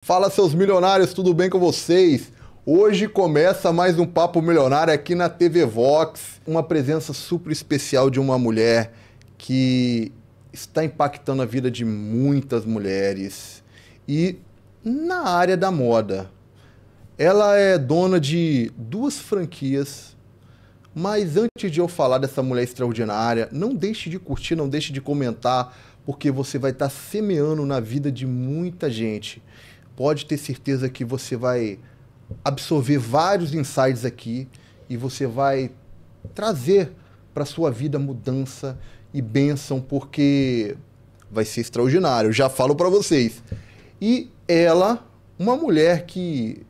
Fala, seus milionários, tudo bem com vocês? Hoje começa mais um Papo Milionário aqui na TV Vox. Uma presença super especial de uma mulher que está impactando a vida de muitas mulheres e na área da moda. Ela é dona de 2 franquias, mas antes de eu falar dessa mulher extraordinária, não deixe de curtir, não deixe de comentar, porque você vai estar semeando na vida de muita gente. Pode ter certeza que você vai absorver vários insights aqui e você vai trazer para sua vida mudança e bênção, porque vai ser extraordinário, já falo para vocês. E ela, uma mulher que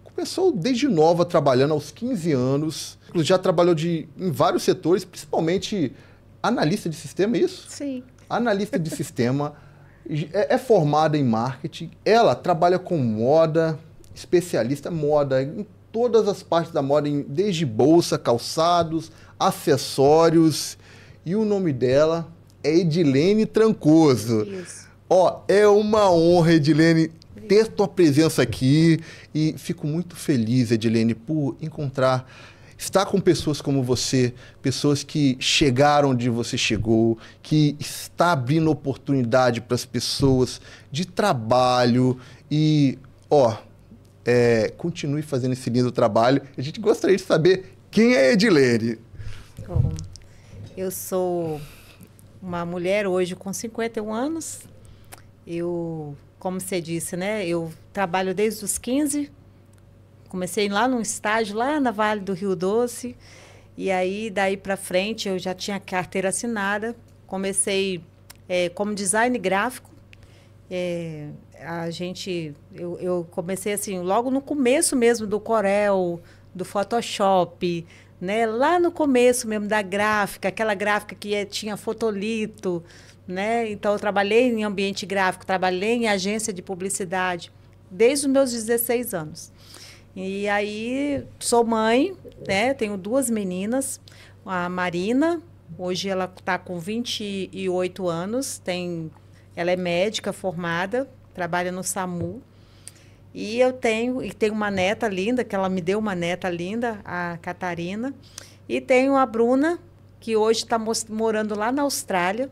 começou desde nova, trabalhando aos 15 anos, já trabalhou em vários setores, principalmente analista de sistema, é isso? Sim. Analista de sistema, é formada em marketing, ela trabalha com moda, especialista em moda, em todas as partes da moda, desde bolsa, calçados, acessórios, e o nome dela é Edilene Trancoso. Isso. Ó, é uma honra, Edilene, ter tua presença aqui e fico muito feliz, Edilene, por estar com pessoas como você, pessoas que chegaram onde você chegou, que está abrindo oportunidade para as pessoas de trabalho e, continue fazendo esse lindo trabalho. A gente gostaria de saber quem é Edilene. Bom, eu sou uma mulher hoje com 51 anos. Como você disse, né? Eu trabalho desde os 15. Comecei lá num estágio, lá na Vale do Rio Doce. E aí, daí para frente, eu já tinha carteira assinada. Comecei como design gráfico. Eu comecei assim, logo no começo mesmo do Corel, do Photoshop, né? Lá no começo mesmo da gráfica, aquela gráfica que tinha fotolito, né? Então, eu trabalhei em ambiente gráfico, trabalhei em agência de publicidade desde os meus 16 anos. E aí, sou mãe, né? Tenho 2 meninas. A Marina, hoje ela está com 28 anos, ela é médica formada, trabalha no SAMU. E eu tenho uma neta linda, que ela me deu uma neta linda, a Catarina. E tenho a Bruna, que hoje está morando lá na Austrália.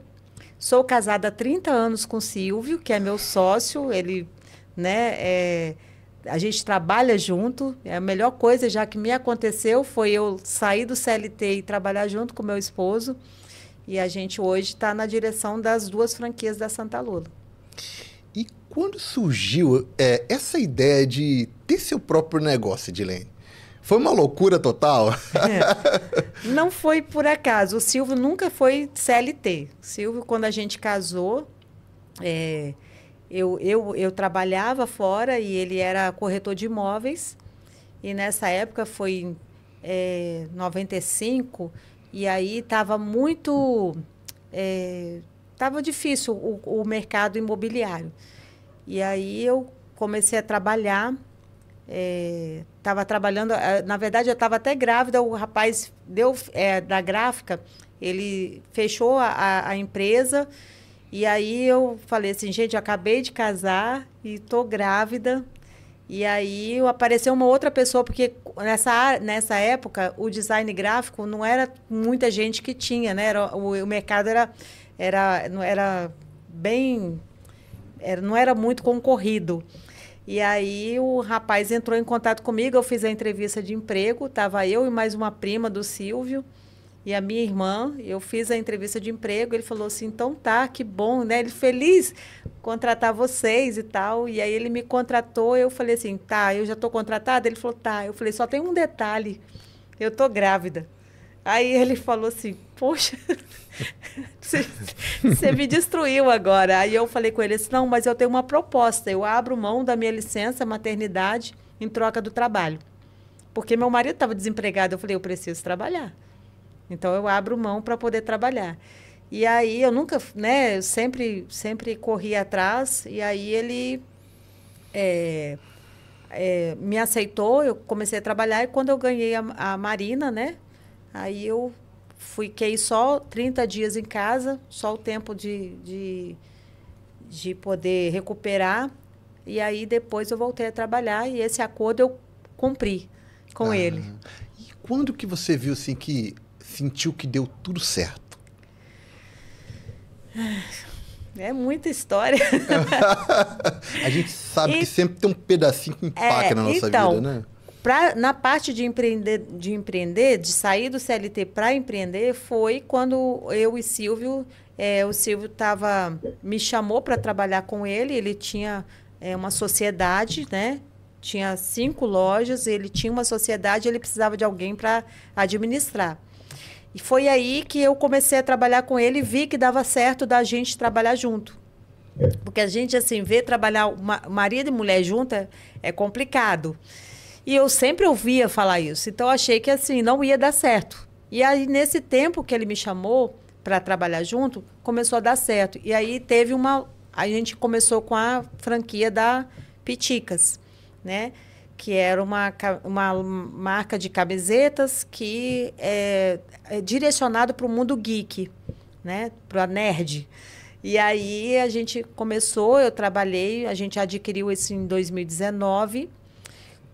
Sou casada há 30 anos com o Silvio, que é meu sócio. Ele, né, a gente trabalha junto. A melhor coisa já que me aconteceu foi eu sair do CLT e trabalhar junto com meu esposo. E a gente hoje está na direção das 2 franquias da Santa Lula. E quando surgiu essa ideia de ter seu próprio negócio, Edilene? Foi uma loucura total? Não foi por acaso. O Silvio nunca foi CLT. O Silvio, quando a gente casou, eu trabalhava fora e ele era corretor de imóveis. E nessa época foi em 95, e aí estava muito... Estava difícil o mercado imobiliário. E aí eu comecei a trabalhar... Estava trabalhando, na verdade eu estava até grávida, o rapaz da gráfica, ele fechou a empresa, e aí eu falei assim, gente, eu acabei de casar e estou grávida. E aí apareceu uma outra pessoa, porque nessa época o design gráfico não era muita gente que tinha, né? O mercado não era muito concorrido. E aí o rapaz entrou em contato comigo, eu fiz a entrevista de emprego, estava eu e mais uma prima do Silvio e a minha irmã. Eu fiz a entrevista de emprego, ele falou assim, então tá, que bom, né? Ele feliz contratar vocês e tal. E aí ele me contratou, eu falei assim, tá, eu já estou contratada? Ele falou, tá. Eu falei, só tem um detalhe, eu estou grávida. Aí ele falou assim, poxa, você me destruiu agora. Aí eu falei com ele assim, não, mas eu tenho uma proposta, eu abro mão da minha licença maternidade em troca do trabalho. Porque meu marido estava desempregado, eu falei, eu preciso trabalhar. Então eu abro mão para poder trabalhar. E aí eu nunca, né, eu sempre corri atrás, e aí ele me aceitou, eu comecei a trabalhar, e quando eu ganhei a Marina, né, aí eu fiquei só 30 dias em casa, só o tempo de poder recuperar. E aí depois eu voltei a trabalhar e esse acordo eu cumpri com ele. E quando que você viu assim que sentiu que deu tudo certo? É muita história. A gente sabe que sempre tem um pedacinho que impacta na nossa vida, né? Na parte de empreender, de sair do CLT para empreender, foi quando eu e Silvio, o Silvio me chamou para trabalhar com ele. Ele tinha uma sociedade, né? Tinha 5 lojas, ele tinha uma sociedade, ele precisava de alguém para administrar. E foi aí que eu comecei a trabalhar com ele e vi que dava certo da gente trabalhar junto. Porque a gente, assim, ver trabalhar marido e mulher junto é complicado. E eu sempre ouvia falar isso. Então, eu achei que, assim, não ia dar certo. E aí, nesse tempo que ele me chamou para trabalhar junto, começou a dar certo. E aí, a gente começou com a franquia da Piticas, né? Que era uma marca de camisetas que é direcionado para o mundo geek, né? Para a nerd. E aí, a gente começou, eu trabalhei, a gente adquiriu isso em 2019.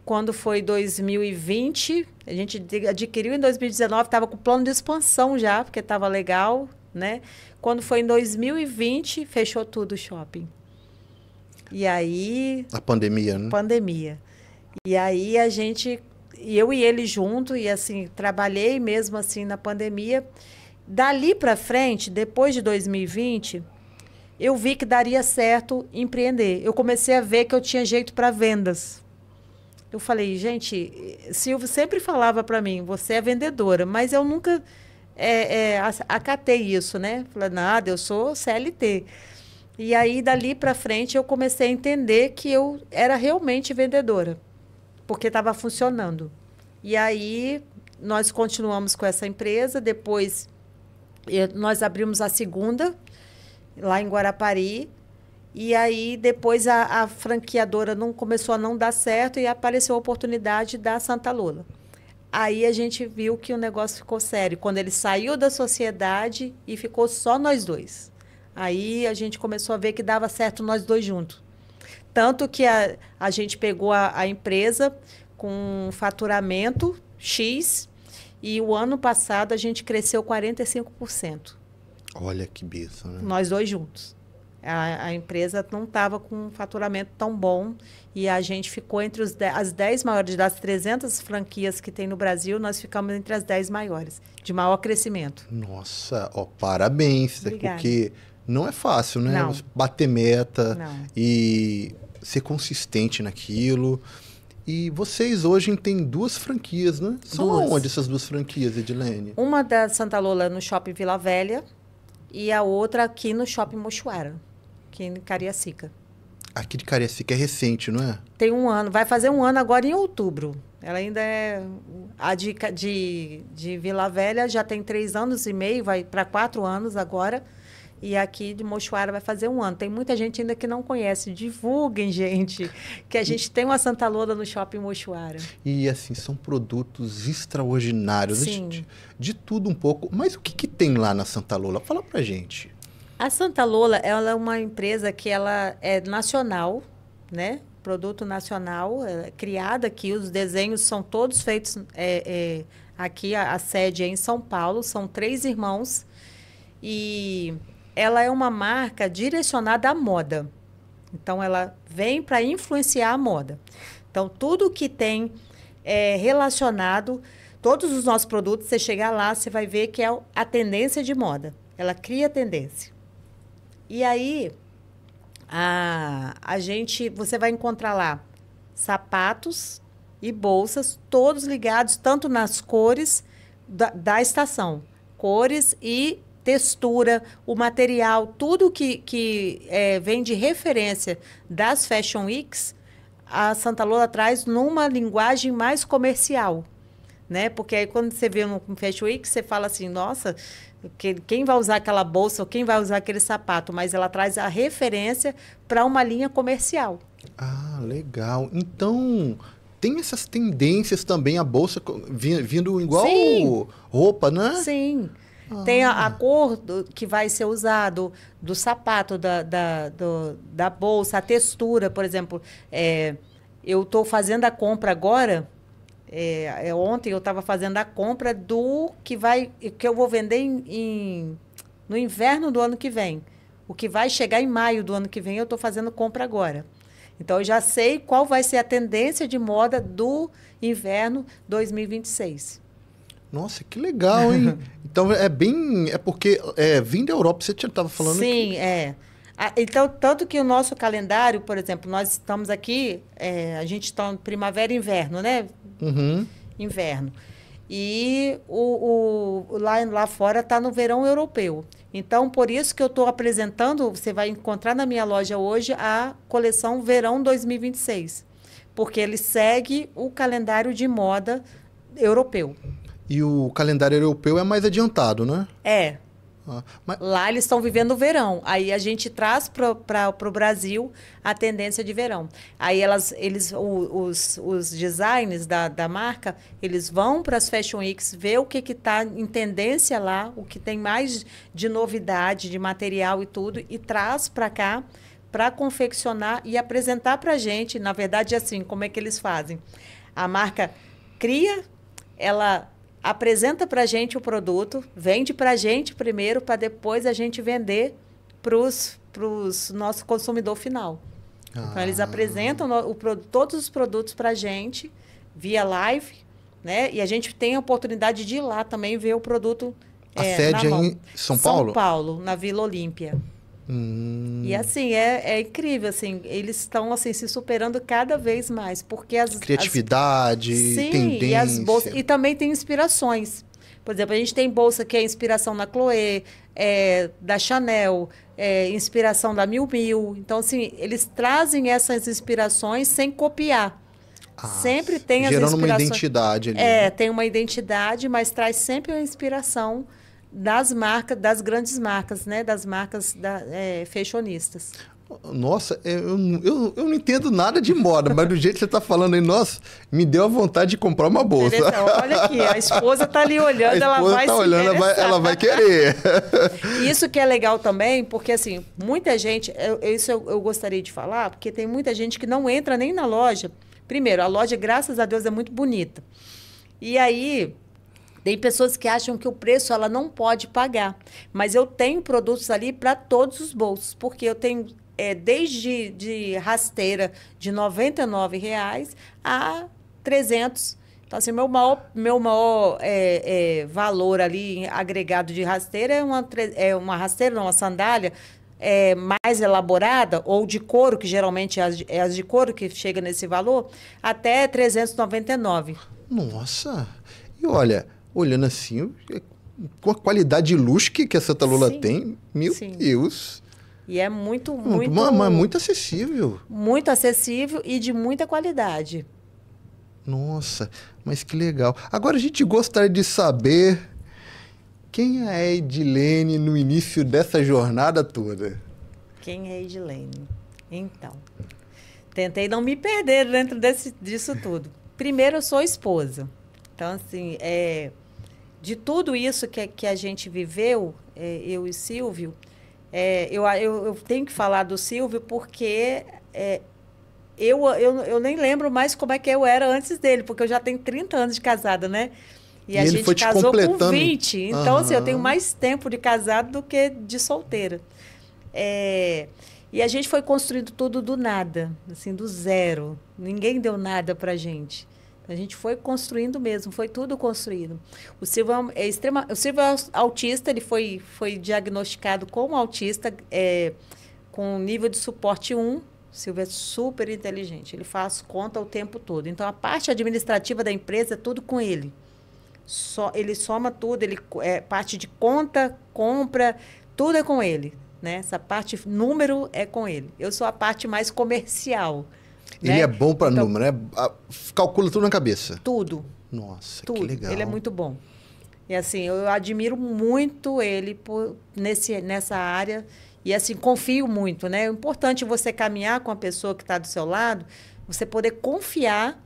Quando foi 2020, a gente adquiriu em 2019, estava com plano de expansão já, porque estava legal, né? Quando foi em 2020, fechou tudo o shopping. E aí... A pandemia, né? Pandemia. E aí eu e ele junto, e assim, trabalhei mesmo assim na pandemia. Dali para frente, depois de 2020, eu vi que daria certo empreender. Eu comecei a ver que eu tinha jeito para vendas. Eu falei, gente, Silvio sempre falava para mim, você é vendedora, mas eu nunca acatei isso, né? Falei, nada, eu sou CLT. E aí, dali para frente, eu comecei a entender que eu era realmente vendedora, porque estava funcionando. E aí, nós continuamos com essa empresa, depois nós abrimos a segunda, lá em Guarapari. E aí, depois, a franqueadora começou a não dar certo e apareceu a oportunidade da Santa Lola. Aí a gente viu que o negócio ficou sério, quando ele saiu da sociedade e ficou só nós dois. Aí a gente começou a ver que dava certo nós dois juntos. Tanto que a gente pegou a empresa com faturamento X e o ano passado a gente cresceu 45%. Olha que benção, né? Nós dois juntos. A empresa não estava com um faturamento tão bom e a gente ficou entre as 10 maiores. Das 300 franquias que tem no Brasil, nós ficamos entre as 10 maiores, de maior crescimento. Nossa, parabéns, porque não é fácil, né? Não. Bater meta e ser consistente naquilo. E vocês hoje têm 2 franquias, né? São onde essas 2 franquias, Edilene? Uma da Santa Lola no Shopping Vila Velha e a outra aqui no Shopping Mochuara, aqui em Cariacica. Aqui de Cariacica é recente, não é? Tem 1 ano, vai fazer 1 ano agora em outubro. Ela ainda é... A de Vila Velha já tem 3 anos e meio, vai para 4 anos agora. E aqui de Mochuara vai fazer 1 ano. Tem muita gente ainda que não conhece. Divulguem, gente, que a gente tem uma Santa Lola no Shopping Mochuara. E, assim, são produtos extraordinários. Sim. De tudo um pouco. Mas o que tem lá na Santa Lola? Fala pra gente. A Santa Lola, ela é uma empresa que ela é nacional, né? Produto nacional, criada aqui. Os desenhos são todos feitos aqui. A sede é em São Paulo. São 3 irmãos. E... ela é uma marca direcionada à moda. Então, ela vem para influenciar a moda. Então, tudo que tem relacionado, todos os nossos produtos, você chegar lá, você vai ver que é a tendência de moda. Ela cria tendência. E aí, você vai encontrar lá sapatos e bolsas, todos ligados tanto nas cores da estação. Cores e textura, o material, tudo que vem de referência das Fashion Weeks, a Santa Lola traz numa linguagem mais comercial, né? Porque aí quando você vê no Fashion Week, você fala assim, nossa, quem vai usar aquela bolsa ou quem vai usar aquele sapato? Mas ela traz a referência para uma linha comercial. Ah, legal. Então, tem essas tendências também, a bolsa vindo igual Sim. roupa, né? Sim. Tem a cor que vai ser usado, do sapato, da bolsa, a textura, por exemplo. Eu estou fazendo a compra agora. Ontem eu estava fazendo a compra do que eu vou vender no inverno do ano que vem. O que vai chegar em maio do ano que vem, eu estou fazendo compra agora. Então, eu já sei qual vai ser a tendência de moda do inverno 2026. Nossa, que legal, hein? Então, é porque vindo da Europa, você estava falando. Sim, Então, tanto que o nosso calendário, por exemplo, nós estamos aqui, a gente está em primavera e inverno, né? Uhum. Inverno. E lá fora está no verão europeu. Então, por isso que eu estou apresentando, você vai encontrar na minha loja hoje a coleção Verão 2026. Porque ele segue o calendário de moda europeu. E o calendário europeu é mais adiantado, né? Lá eles estão vivendo o verão. Aí a gente traz para o Brasil a tendência de verão. Aí os designers da marca, eles vão para as Fashion Weeks ver o que está em tendência lá, o que tem mais de novidade, de material e tudo, e traz para cá para confeccionar e apresentar para a gente. Na verdade, assim, como é que eles fazem? A marca cria, ela apresenta para a gente o produto, vende para a gente primeiro, para depois a gente vender para o nosso consumidor final. Então, eles apresentam todos os produtos para a gente via live, né? E a gente tem a oportunidade de ir lá também ver o produto a sede é em São Paulo? São Paulo, na Vila Olímpia. E assim, é incrível, assim, eles estão assim, se superando cada vez mais, porque criatividade, tendência. E as bolsas, e também tem inspirações. Por exemplo, a gente tem bolsa que é inspiração da Chloé, da Chanel, inspiração da Miu Miu. Então, assim, eles trazem essas inspirações sem copiar. Sempre tem as inspirações. Gerando uma identidade ali. Tem uma identidade, mas traz sempre a inspiração das marcas, das grandes marcas, né? Das marcas fashionistas. Nossa, eu não entendo nada de moda, mas do jeito que você está falando aí, nossa, me deu a vontade de comprar uma bolsa. Olha aqui, a esposa está ali olhando, ela vai ela vai querer. Isso que é legal também, porque assim, muita gente, eu gostaria de falar, porque tem muita gente que não entra nem na loja. Primeiro, a loja, graças a Deus, é muito bonita. E aí tem pessoas que acham que o preço ela não pode pagar. Mas eu tenho produtos ali para todos os bolsos, porque eu tenho desde de rasteira de R$ 99,00 a 300. Então, assim, meu maior valor ali agregado de rasteira é uma rasteira, não, uma sandália mais elaborada, ou de couro, que geralmente é as de couro que chega nesse valor, até R$ 399. Nossa! E olha, olhando assim, com a qualidade de luxo que a Santa Lula tem, meu Deus! E é muito acessível. Muito acessível e de muita qualidade. Nossa, mas que legal. Agora a gente gostaria de saber quem é a Edilene no início dessa jornada toda. Quem é a Edilene? Então, tentei não me perder dentro disso tudo. Primeiro, eu sou esposa. Então, assim, de tudo isso que a gente viveu, eu e Silvio, eu tenho que falar do Silvio porque eu nem lembro mais como é que eu era antes dele, porque eu já tenho 30 anos de casada, né? E a gente casou com 20. Então, assim, eu tenho mais tempo de casado do que de solteira. E a gente foi construindo tudo do nada, assim, do zero. Ninguém deu nada pra gente. A gente foi construindo mesmo, foi tudo construído. O Silvio o Silvio é autista, ele foi diagnosticado como autista, com nível de suporte 1. O Silvio é super inteligente, ele faz conta o tempo todo. Então, a parte administrativa da empresa é tudo com ele. Ele soma tudo, parte de conta, compra, tudo é com ele. Né? Essa parte número é com ele. Eu sou a parte mais comercial. Ele né? é bom para número, né? Calcula tudo na cabeça. Tudo. Nossa, tudo. Que legal. Ele é muito bom. E assim, eu admiro muito ele nessa área e assim, confio muito, né? É importante você caminhar com a pessoa que está do seu lado, você poder confiar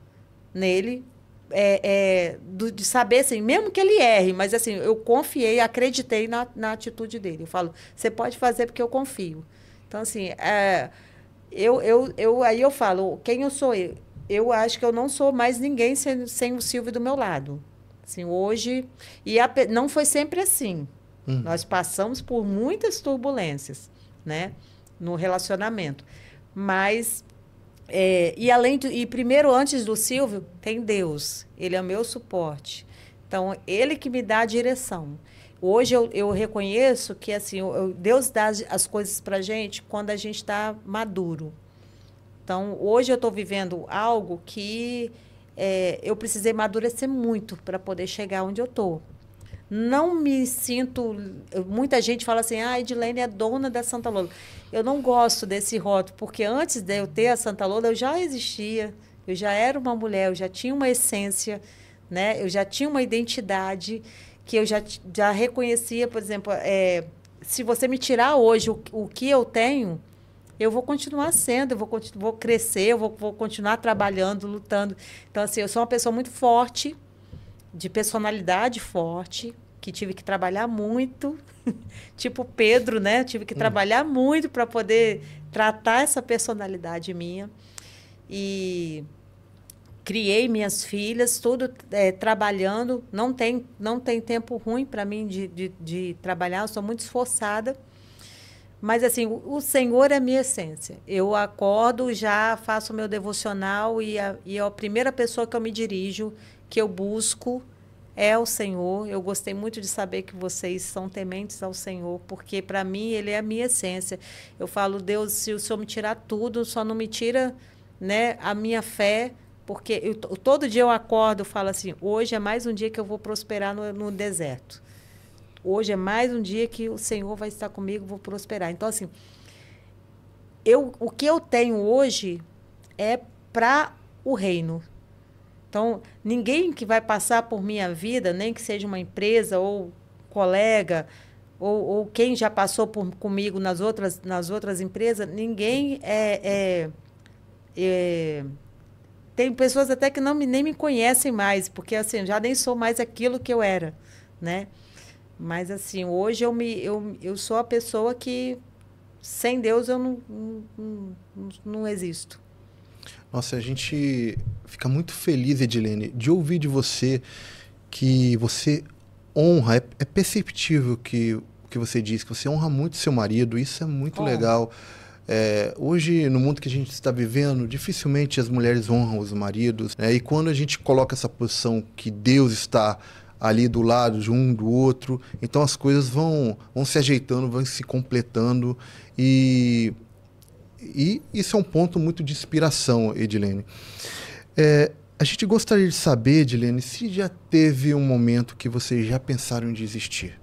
nele, de saber, assim, mesmo que ele erre, mas assim, eu confiei, acreditei na atitude dele. Eu falo, você pode fazer porque eu confio. Então, assim, aí eu falo, quem eu sou? Eu acho que eu não sou mais ninguém sem o Silvio do meu lado. Assim, hoje... não foi sempre assim. Nós passamos por muitas turbulências, né, no relacionamento. Mas... e primeiro, antes do Silvio, tem Deus. Ele é o meu suporte. Então, ele que me dá a direção. Hoje eu reconheço que assim, Deus dá as coisas para a gente quando a gente está maduro. Então, hoje eu estou vivendo algo que eu precisei amadurecer muito para poder chegar onde eu estou. Não me sinto... Muita gente fala assim, a Edilene é dona da Santa Lola. Eu não gosto desse rótulo, porque antes de eu ter a Santa Lola, eu já existia, eu já era uma mulher, eu já tinha uma essência, né? Eu já tinha uma identidade que eu já reconhecia, por exemplo, se você me tirar hoje o que eu tenho, eu vou continuar sendo, vou crescer, eu vou continuar trabalhando, lutando. Então, assim, eu sou uma pessoa muito forte, de personalidade forte, que tive que trabalhar muito, tipo Pedro, né? Tive que trabalhar muito para poder tratar essa personalidade minha. E criei minhas filhas, tudo trabalhando. Não tem tempo ruim para mim de trabalhar, eu sou muito esforçada. Mas, assim, o Senhor é a minha essência. Eu acordo, já faço o meu devocional e a primeira pessoa que eu me dirijo, que eu busco, é o Senhor. Eu gostei muito de saber que vocês são tementes ao Senhor, porque, para mim, Ele é a minha essência. Eu falo, Deus, se o Senhor me tirar tudo, só não me tira, né, a minha fé, porque todo dia eu acordo e falo assim, hoje é mais um dia que eu vou prosperar no deserto. Hoje é mais um dia que o Senhor vai estar comigo, vou prosperar. Então, assim, o que eu tenho hoje é para o reino. Então, ninguém que vai passar por minha vida, nem que seja uma empresa ou colega, ou quem já passou comigo nas outras empresas, ninguém tem pessoas até que nem me conhecem mais, porque assim, já nem sou mais aquilo que eu era, né? Mas, assim, hoje eu sou a pessoa que, sem Deus, eu não existo. Nossa, a gente fica muito feliz, Edilene, de ouvir de você que você honra, é perceptível que você diz, que você honra muito seu marido, isso é muito legal. Hoje, no mundo que a gente está vivendo, dificilmente as mulheres honram os maridos, né? E quando a gente coloca essa posição que Deus está ali do lado de um do outro, então as coisas vão se ajeitando, vão se completando e isso é um ponto muito de inspiração, Edilene. A gente gostaria de saber, Edilene, se já teve um momento que vocês já pensaram em desistir.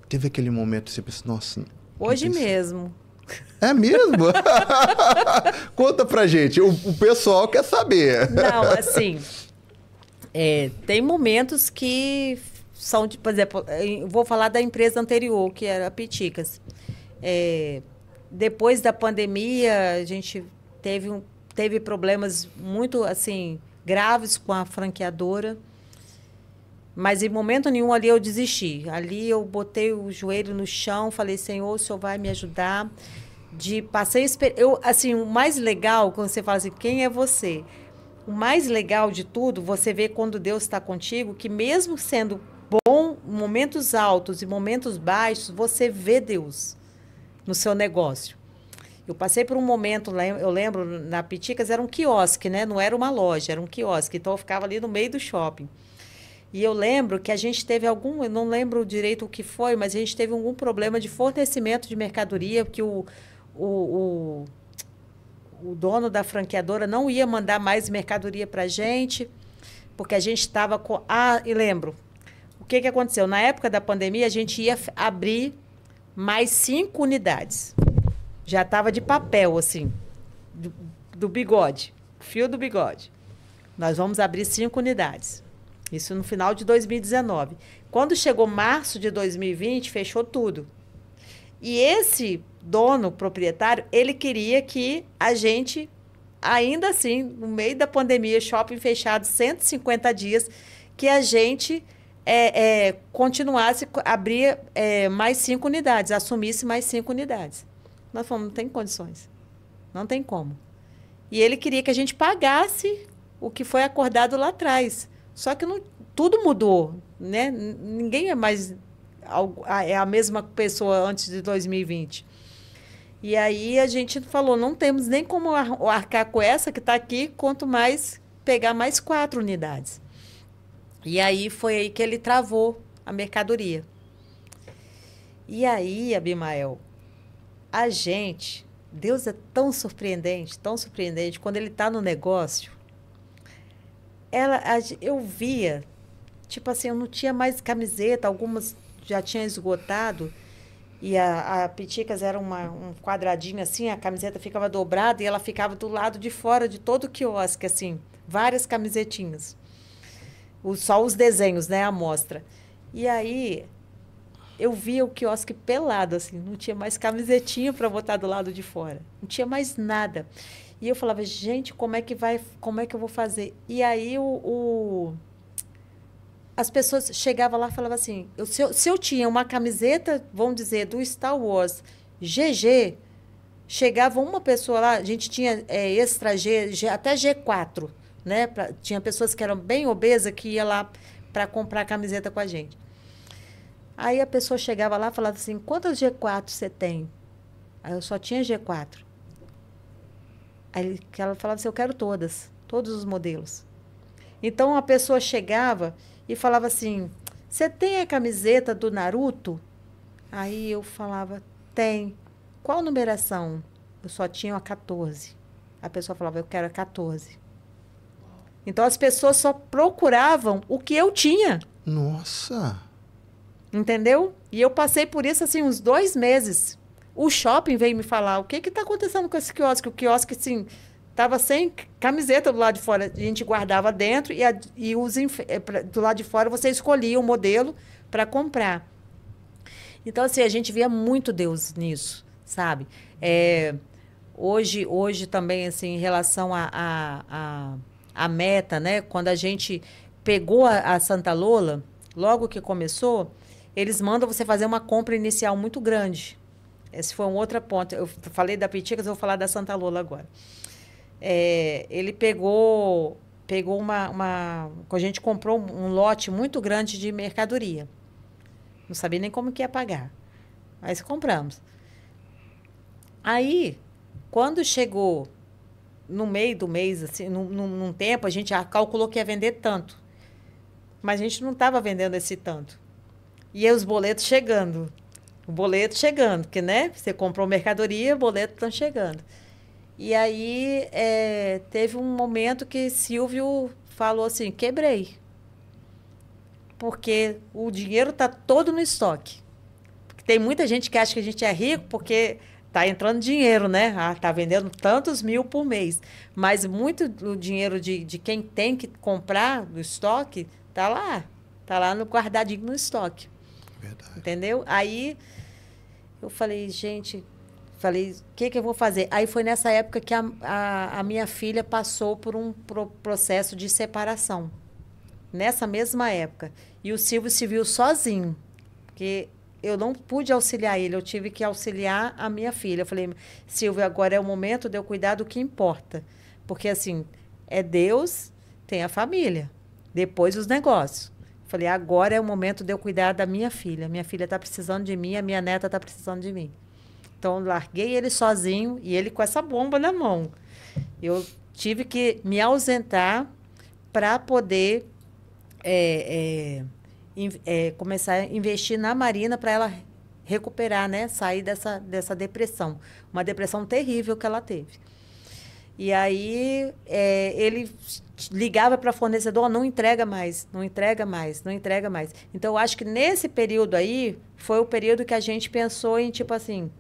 Teve aquele momento que você pensou, nossa... Hoje mesmo. É mesmo? Conta pra gente, o pessoal quer saber. Não, assim... tem momentos que são, por exemplo, vou falar da empresa anterior, que era a Piticas. Depois da pandemia, a gente teve problemas muito assim, graves com a franqueadora, mas em momento nenhum ali eu desisti. Ali eu botei o joelho no chão, falei, Senhor, o Senhor vai me ajudar. Assim, o mais legal, quando você fala assim, quem é você? O mais legal de tudo, você vê quando Deus está contigo, que mesmo sendo bom, momentos altos e momentos baixos, você vê Deus no seu negócio. Eu passei por um momento, eu lembro, na Piticas era um quiosque, né? Não era uma loja, era um quiosque. Então, eu ficava ali no meio do shopping. E eu lembro que a gente teve eu não lembro direito o que foi, mas a gente teve algum problema de fornecimento de mercadoria, porque o dono da franqueadora não ia mandar mais mercadoria para a gente, porque a gente estava com... e lembro. O que aconteceu? Na época da pandemia, a gente ia abrir mais 5 unidades. Já estava de papel, assim, do bigode, fio do bigode. Nós vamos abrir 5 unidades. Isso no final de 2019. Quando chegou março de 2020, fechou tudo. E esse dono, proprietário, ele queria que a gente ainda assim, no meio da pandemia, shopping fechado 150 dias, que a gente continuasse, abrir mais 5 unidades, assumisse mais 5 unidades. Nós falamos, não tem condições, não tem como. E ele queria que a gente pagasse o que foi acordado lá atrás. Só que tudo mudou, né? Ninguém é mais a mesma pessoa antes de 2020. E aí a gente falou, não temos nem como arcar com essa que está aqui, quanto mais pegar mais 4 unidades. E aí foi aí que ele travou a mercadoria. E aí, Abimael, Deus é tão surpreendente, quando ele está no negócio, eu via, tipo assim, eu não tinha mais camiseta, algumas já tinham esgotado, e a Piticas era um quadradinho assim, a camiseta ficava dobrada e ela ficava do lado de fora de todo o quiosque, assim, várias camisetinhas. Só os desenhos, né, a amostra. E aí, eu via o quiosque pelado, assim, não tinha mais camisetinha para botar do lado de fora. Não tinha mais nada. E eu falava, gente, como é que eu vou fazer? E aí, as pessoas chegavam lá e falavam assim, se eu tinha uma camiseta, vamos dizer, do Star Wars, GG, chegava uma pessoa lá, a gente tinha extra G, até G4, né? Tinha pessoas que eram bem obesas que ia lá para comprar camiseta com a gente. Aí a pessoa chegava lá e falava assim, quantas G4 você tem? Aí eu só tinha G4. Aí ela falava assim, eu quero todos os modelos. Então a pessoa chegava e falava assim, você tem a camiseta do Naruto? Aí eu falava, tem. Qual numeração? Eu só tinha a 14. A pessoa falava, eu quero a 14. Então, as pessoas só procuravam o que eu tinha. Nossa! Entendeu? E eu passei por isso, assim, uns 2 meses. O shopping veio me falar, o que está acontecendo com esse quiosque? O quiosque, assim, estava sem camiseta do lado de fora. A gente guardava dentro e do lado de fora você escolhia o modelo para comprar. Então, assim, a gente via muito Deus nisso, sabe? Hoje também, assim, em relação a meta, né? Quando a gente pegou a Santa Lola, logo que começou, eles mandam você fazer uma compra inicial muito grande. Esse foi um outro ponto. Eu falei da Piticas, eu vou falar da Santa Lola agora. Ele pegou a gente comprou um lote muito grande de mercadoria. Não sabia nem como que ia pagar. Mas compramos. Aí, quando chegou no meio do mês, assim, num tempo, a gente já calculou que ia vender tanto. Mas a gente não estava vendendo esse tanto. E aí os boletos chegando. O boleto chegando, porque, né? Você comprou mercadoria, o boleto estão chegando. E aí teve um momento que Silvio falou assim, quebrei. Porque o dinheiro está todo no estoque. Tem muita gente que acha que a gente é rico porque está entrando dinheiro, né? Está vendendo tantos mil por mês. Mas muito do dinheiro de quem tem que comprar do estoque está lá. Está lá no guardadinho no estoque. Verdade. Entendeu? Aí eu falei, gente, o que eu vou fazer? Aí foi nessa época que a minha filha passou por um processo de separação. Nessa mesma época. E o Silvio se viu sozinho. Porque eu não pude auxiliar ele, eu tive que auxiliar a minha filha. Eu falei, Silvio, agora é o momento de eu cuidar do que importa. Porque, assim, é Deus, tem a família, depois os negócios. Eu falei, agora é o momento de eu cuidar da minha filha. Minha filha está precisando de mim, a minha neta está precisando de mim. Então, eu larguei ele sozinho e ele com essa bomba na mão. Eu tive que me ausentar para poder começar a investir na Marina para ela recuperar, né? Sair dessa depressão. Uma depressão terrível que ela teve. E aí ele ligava para fornecedor, não entrega mais, não entrega mais, não entrega mais. Então, eu acho que nesse período aí, foi o período que a gente pensou em, tipo assim,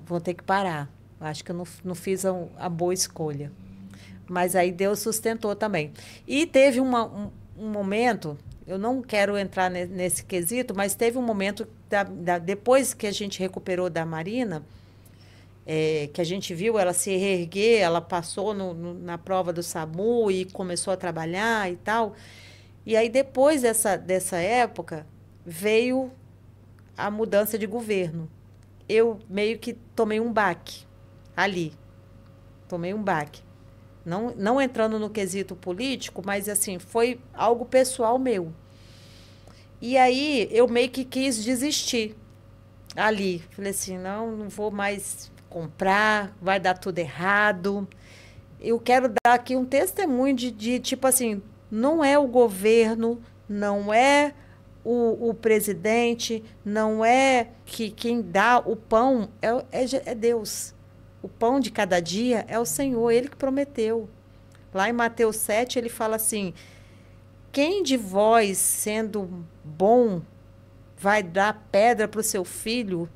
vou ter que parar. Eu acho que eu não fiz a boa escolha. Mas aí Deus sustentou também. E teve um momento, eu não quero entrar nesse quesito, mas teve um momento, depois que a gente recuperou da Marina, que a gente viu ela se reerguer, ela passou na prova do SAMU e começou a trabalhar e tal. E aí, depois dessa época, veio a mudança de governo. Eu meio que tomei um baque ali. Tomei um baque. Não entrando no quesito político, mas assim, foi algo pessoal meu. E aí, eu meio que quis desistir ali. Falei assim, não vou mais comprar, vai dar tudo errado. Eu quero dar aqui um testemunho de tipo assim, não é o governo, não é o presidente, não é que quem dá o pão é Deus. O pão de cada dia é o Senhor, Ele que prometeu. Lá em Mateus 7, ele fala assim, quem de vós, sendo bom, vai dar pedra para o seu filho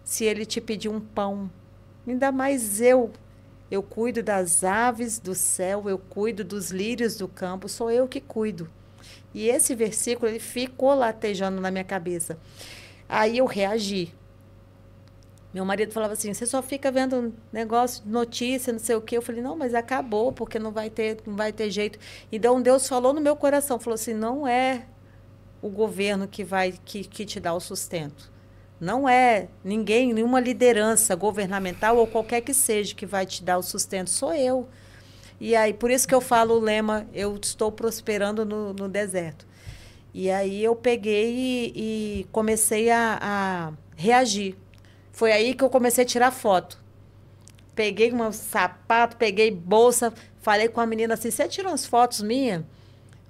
se ele te pedir um pão? Ainda mais eu cuido das aves do céu, eu cuido dos lírios do campo, sou eu que cuido. E esse versículo, ele ficou latejando na minha cabeça. Aí eu reagi. Meu marido falava assim, você só fica vendo negócio, notícia, não sei o quê. Eu falei, não, mas acabou, porque não vai ter jeito. Então Deus falou no meu coração, falou assim, não é o governo que te dá o sustento. Não é ninguém, nenhuma liderança governamental ou qualquer que seja que vai te dar o sustento, sou eu. E aí, por isso que eu falo o lema, eu estou prosperando no deserto. E aí eu peguei e comecei a reagir. Foi aí que eu comecei a tirar foto. Peguei um sapato, peguei bolsa, falei com a menina assim, você tirou umas fotos minhas?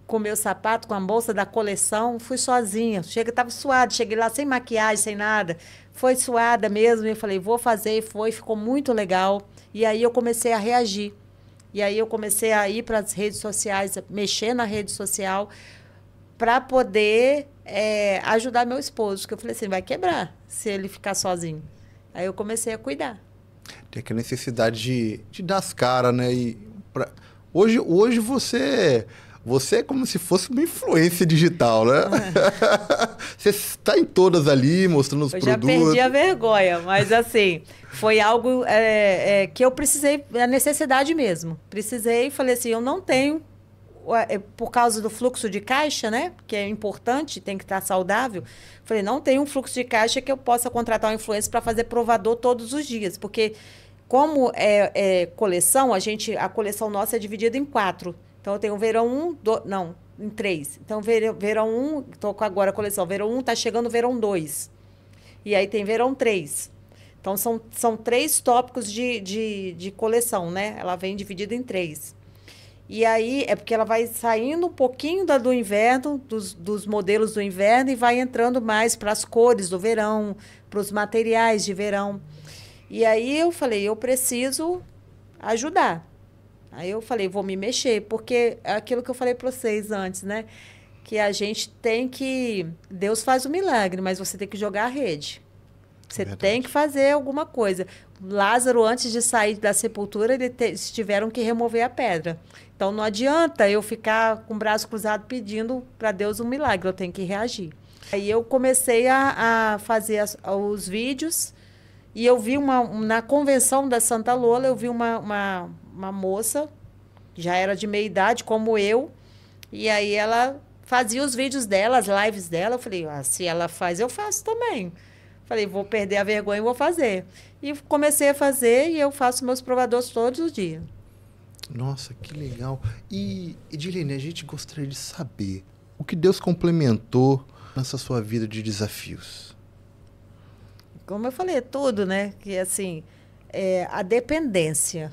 Com o meu sapato, com a bolsa da coleção, fui sozinha. Estava suada, cheguei lá sem maquiagem, sem nada. Foi suada mesmo, e eu falei, vou fazer, ficou muito legal. E aí eu comecei a reagir. E aí eu comecei a ir para as redes sociais, mexer na rede social, para poder ajudar meu esposo. Porque eu falei assim, vai quebrar se ele ficar sozinho. Aí eu comecei a cuidar. Tem aquela necessidade de dar as caras, né? Hoje você é como se fosse uma influência digital, né? Você está em todas ali, mostrando os produtos. Eu já perdi a vergonha, mas assim, foi algo que eu precisei, a necessidade mesmo. Precisei, falei assim, eu não tenho, por causa do fluxo de caixa, né? Que é importante, tem que estar saudável. Falei, não tenho um fluxo de caixa que eu possa contratar um influencer para fazer provador todos os dias. Porque como é coleção, a coleção nossa é dividida em 4. Então, eu tenho verão 1, em 3. Então, verão 1, estou com agora a coleção. Verão 1 está chegando o verão 2. E aí tem verão 3. Então, são 3 tópicos de coleção, né? Ela vem dividida em 3. E aí, é porque ela vai saindo um pouquinho do inverno, dos modelos do inverno, e vai entrando mais para as cores do verão, para os materiais de verão. E aí, eu falei, eu preciso ajudar. Aí eu falei, vou me mexer, porque é aquilo que eu falei para vocês antes, né? Que a gente tem que... Deus faz o milagre, mas você tem que jogar a rede. Você tem que fazer alguma coisa. Lázaro, antes de sair da sepultura, eles tiveram que remover a pedra. Então, não adianta eu ficar com o braço cruzado pedindo para Deus um milagre, eu tenho que reagir. Aí eu comecei a fazer os vídeos e eu vi na convenção da Santa Lola, eu vi uma moça, já era de meia idade, como eu, e aí ela fazia os vídeos dela, as lives dela. Eu falei, se ela faz, eu faço também. Falei, vou perder a vergonha e vou fazer. E comecei a fazer e eu faço meus provadores todos os dias. Nossa, que legal. E, Edilene, a gente gostaria de saber o que Deus complementou nessa sua vida de desafios. Como eu falei, tudo, né? Que assim, a dependência.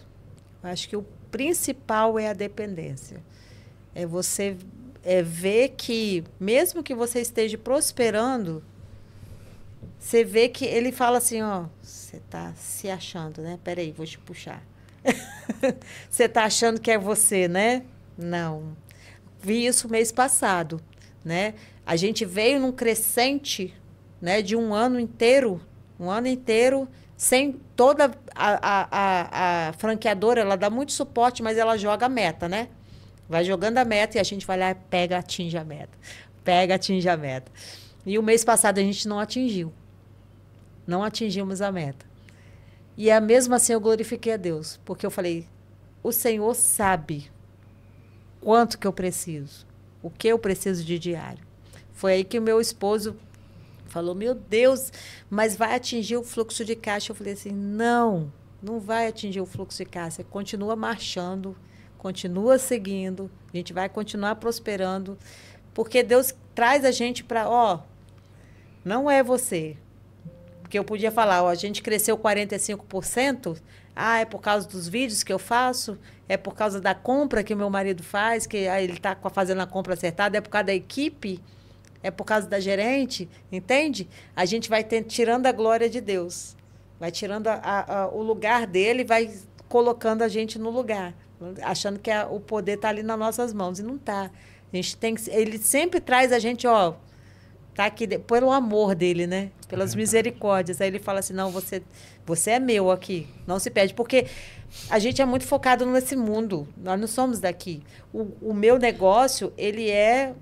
Acho que o principal é a dependência. É você ver que, mesmo que você esteja prosperando, você vê que ele fala assim, ó, você está se achando, né? Peraí, vou te puxar. Você está achando que é você, né? Não. Vi isso mês passado, né? A gente veio num crescente, né, de um ano inteiro, sem toda a franqueadora, ela dá muito suporte, mas ela joga a meta, né? Vai jogando a meta e a gente vai lá e pega, atinge a meta. Pega, atinge a meta. E o mês passado a gente não atingiu. Não atingimos a meta. E mesmo assim eu glorifiquei a Deus, porque eu falei, o Senhor sabe quanto que eu preciso, o que eu preciso de diário. Foi aí que o meu esposo falou, meu Deus, mas vai atingir o fluxo de caixa. Eu falei assim, não vai atingir o fluxo de caixa, continua marchando, continua seguindo, a gente vai continuar prosperando, porque Deus traz a gente para, não é você. Porque eu podia falar, a gente cresceu 45%, é por causa dos vídeos que eu faço, é por causa da compra que o meu marido faz, que ele está fazendo a compra acertada, é por causa da equipe, é por causa da gerente, entende? A gente vai tirando a glória de Deus, vai tirando o lugar dele, vai colocando a gente no lugar, achando que o poder está ali nas nossas mãos, e não está. Ele sempre traz a gente, tá aqui pelo amor dele, né? Pelas misericórdias. Aí ele fala assim, não, você é meu aqui, não se perde. Porque a gente é muito focado nesse mundo, nós não somos daqui. O meu negócio, ele é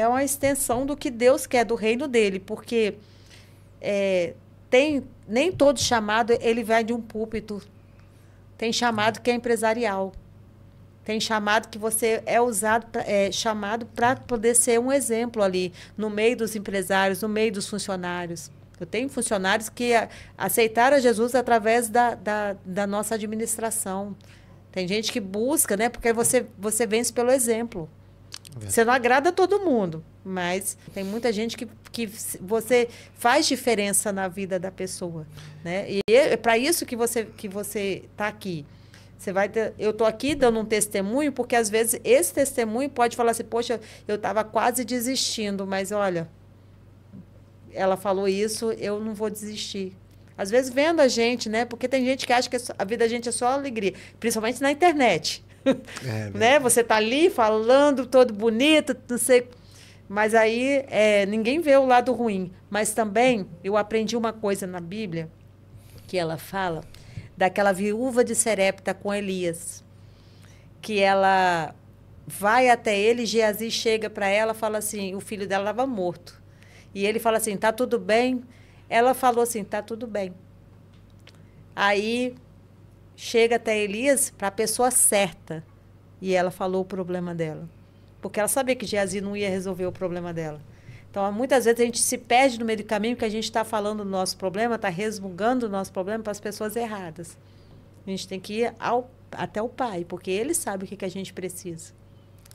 uma extensão do que Deus quer, do reino dele, porque nem todo chamado ele vai de um púlpito. Tem chamado que é empresarial. Tem chamado que você chamado para poder ser um exemplo ali, no meio dos empresários, no meio dos funcionários. Eu tenho funcionários que aceitaram a Jesus através da nossa administração. Tem gente que busca, né? Porque você vence pelo exemplo. Você não agrada todo mundo, mas tem muita gente que você faz diferença na vida da pessoa, né? E é para isso que você está aqui. Eu estou aqui dando um testemunho, porque às vezes esse testemunho pode falar assim, poxa, eu estava quase desistindo, mas olha, ela falou isso, eu não vou desistir. Às vezes vendo a gente, né? Porque tem gente que acha que a vida da gente é só alegria, principalmente na internet. Né? Você está ali falando todo bonito, não sei. Mas aí ninguém vê o lado ruim. Mas também eu aprendi uma coisa na Bíblia, que ela fala daquela viúva de Serepta com Elias, que ela vai até ele, Geazi chega para ela, fala assim, o filho dela estava morto. E ele fala assim, tá tudo bem? Ela falou assim, tá tudo bem. Aí chega até Elias para a pessoa certa. E ela falou o problema dela. Porque ela sabia que Geazi não ia resolver o problema dela. Então, muitas vezes a gente se perde no meio do caminho porque a gente está falando do nosso problema, está resmungando o nosso problema para as pessoas erradas. A gente tem que ir até o Pai, porque Ele sabe o que a gente precisa.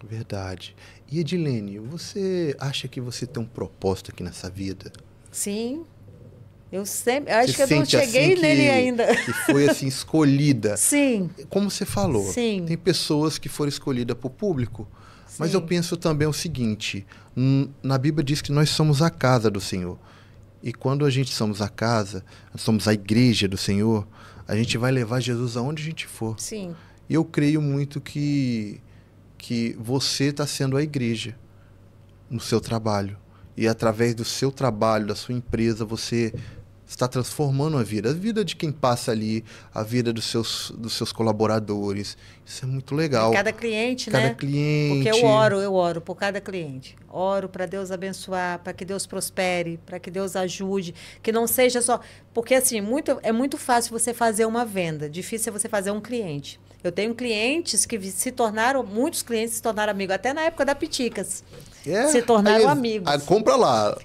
Verdade. E Edilene, você acha que você tem um propósito aqui nessa vida? Sim. Eu acho que eu não cheguei assim nele ainda. Que foi assim, escolhida. Sim. Como você falou, sim, tem pessoas que foram escolhidas por público. Sim. Mas eu penso também o seguinte, na Bíblia diz que nós somos a casa do Senhor. E quando a gente somos a casa, somos a igreja do Senhor, a gente vai levar Jesus aonde a gente for. Sim. E eu creio muito que você está sendo a igreja no seu trabalho. E através do seu trabalho, da sua empresa, você está transformando a vida de quem passa ali, a vida dos seus colaboradores. Isso é muito legal. Cada cliente, cada né? cliente. Porque eu oro por cada cliente. Oro para Deus abençoar, para que Deus prospere, para que Deus ajude, que não seja só... Porque, assim, é muito fácil você fazer uma venda, difícil é você fazer um cliente. Eu tenho clientes que muitos clientes se tornaram amigos, até na época da Piticas. Se tornaram amigos. Compra lá.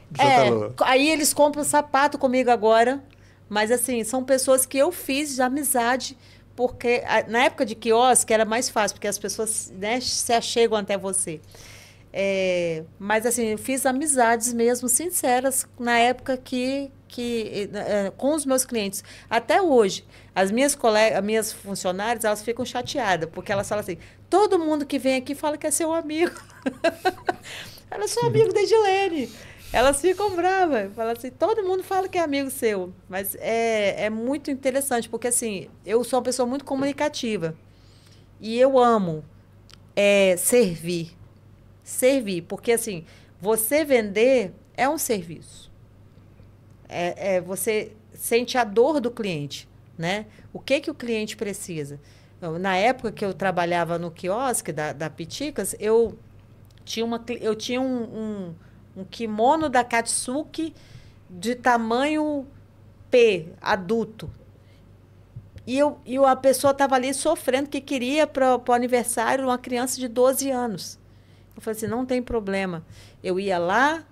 Aí eles compram sapato comigo agora, mas assim, são pessoas que eu fiz de amizade, porque na época de quiosque era mais fácil, porque as pessoas, né, se achegam até você. Mas assim, eu fiz amizades mesmo sinceras na época com os meus clientes. Até hoje, as minhas funcionárias, elas ficam chateadas, porque elas falam assim, todo mundo que vem aqui fala que é seu amigo. Elas são amigos da Edilene. Elas ficam bravas. Falam assim, todo mundo fala que é amigo seu. Mas é muito interessante, porque assim, eu sou uma pessoa muito comunicativa. E eu amo servir. Servir, porque assim, você vender é um serviço. Você sente a dor do cliente, né? O que o cliente precisa? Na época que eu trabalhava no quiosque da Piticas, eu tinha um kimono da Katsuki de tamanho P, adulto. E a pessoa estava ali sofrendo, que queria para o aniversário uma criança de 12 anos. Eu falei assim, não tem problema. Eu ia lá,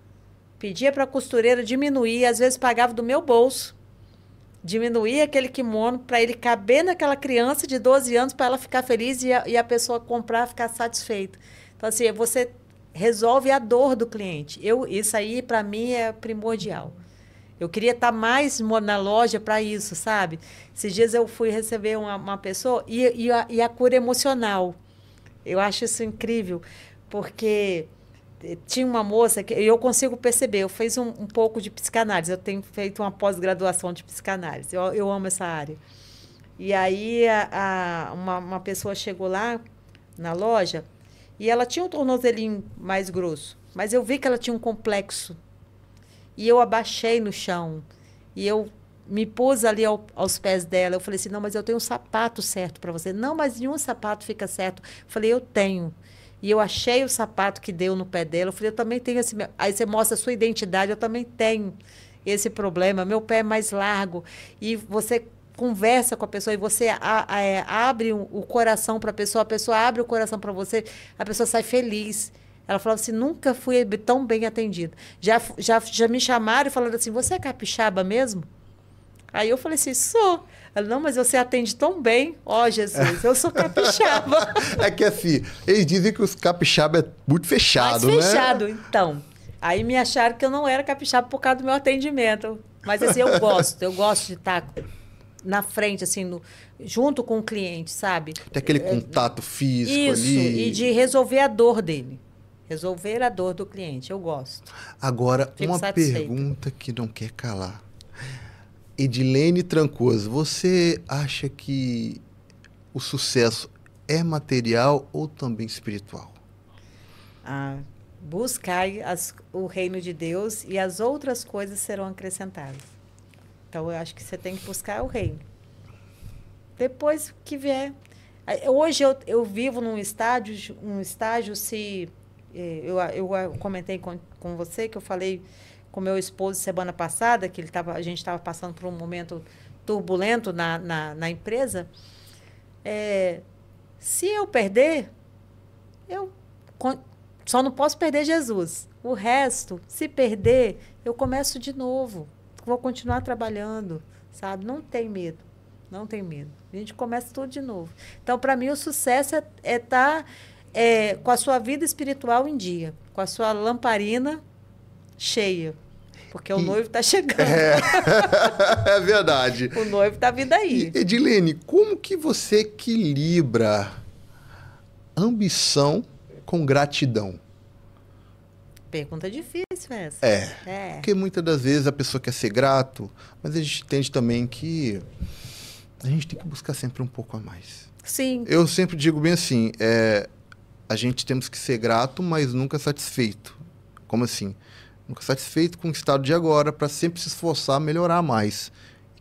pedia para a costureira diminuir, às vezes pagava do meu bolso, diminuir aquele kimono para ele caber naquela criança de 12 anos, para ela ficar feliz e a pessoa comprar, ficar satisfeita. Então, assim, você resolve a dor do cliente. Isso aí, para mim, é primordial. Eu queria estar mais na loja para isso, sabe? Esses dias eu fui receber uma pessoa e a cura emocional. Eu acho isso incrível, porque tinha uma moça que eu consigo perceber. Eu fiz um pouco de psicanálise. Eu tenho feito uma pós-graduação de psicanálise. Eu amo essa área. E aí uma pessoa chegou lá na loja e ela tinha um tornozelinho mais grosso, mas eu vi que ela tinha um complexo. E eu abaixei no chão. E eu me pus ali aos pés dela. Eu falei assim, não, mas eu tenho um sapato certo para você. Não, mas nenhum sapato fica certo. Eu falei, eu tenho. E eu achei o sapato que deu no pé dela. Eu falei, eu também tenho esse... Aí você mostra a sua identidade. Eu também tenho esse problema. Meu pé é mais largo. E você conversa com a pessoa e você abre o coração para a pessoa abre o coração para você, a pessoa sai feliz. Ela falava assim, nunca fui tão bem atendida. Já me chamaram e falaram assim, você é capixaba mesmo? Aí eu falei assim, sou. Ela, não, mas você atende tão bem. Ó, Jesus, eu sou capixaba. É que assim, eles dizem que os capixaba é muito fechado, né? Mais fechado, então. Aí me acharam que eu não era capixaba por causa do meu atendimento. Mas assim, eu gosto de estar na frente, assim, junto com o cliente, sabe? Tem aquele contato físico isso, ali. E de resolver a dor dele. Resolver a dor do cliente, eu gosto. Agora, Fico uma satisfeita. pergunta que não quer calar. Edilene Trancoso, você acha que o sucesso é material ou também espiritual? Buscai o reino de Deus e as outras coisas serão acrescentadas. Então, eu acho que você tem que buscar o reino. Depois que vier. Hoje eu vivo num estágio se... Eu comentei com você que eu falei com meu esposo semana passada, que a gente estava passando por um momento turbulento na empresa. Se eu perder, eu só não posso perder Jesus. O resto, se perder, eu começo de novo. Vou continuar trabalhando, sabe? Não tem medo. Não tem medo. A gente começa tudo de novo. Então, para mim, o sucesso é estar com a sua vida espiritual em dia, com a sua lamparina cheia. Porque o noivo está chegando. É verdade. O noivo está vindo aí. Edilene, como que você equilibra ambição com gratidão? Pergunta difícil essa. Porque muitas das vezes a pessoa quer ser grato, mas a gente entende também que a gente tem que buscar sempre um pouco a mais. Sim. Eu sempre digo bem assim, a gente temos que ser grato, mas nunca satisfeito. Como assim? Nunca satisfeito com o estado de agora, para sempre se esforçar a melhorar mais,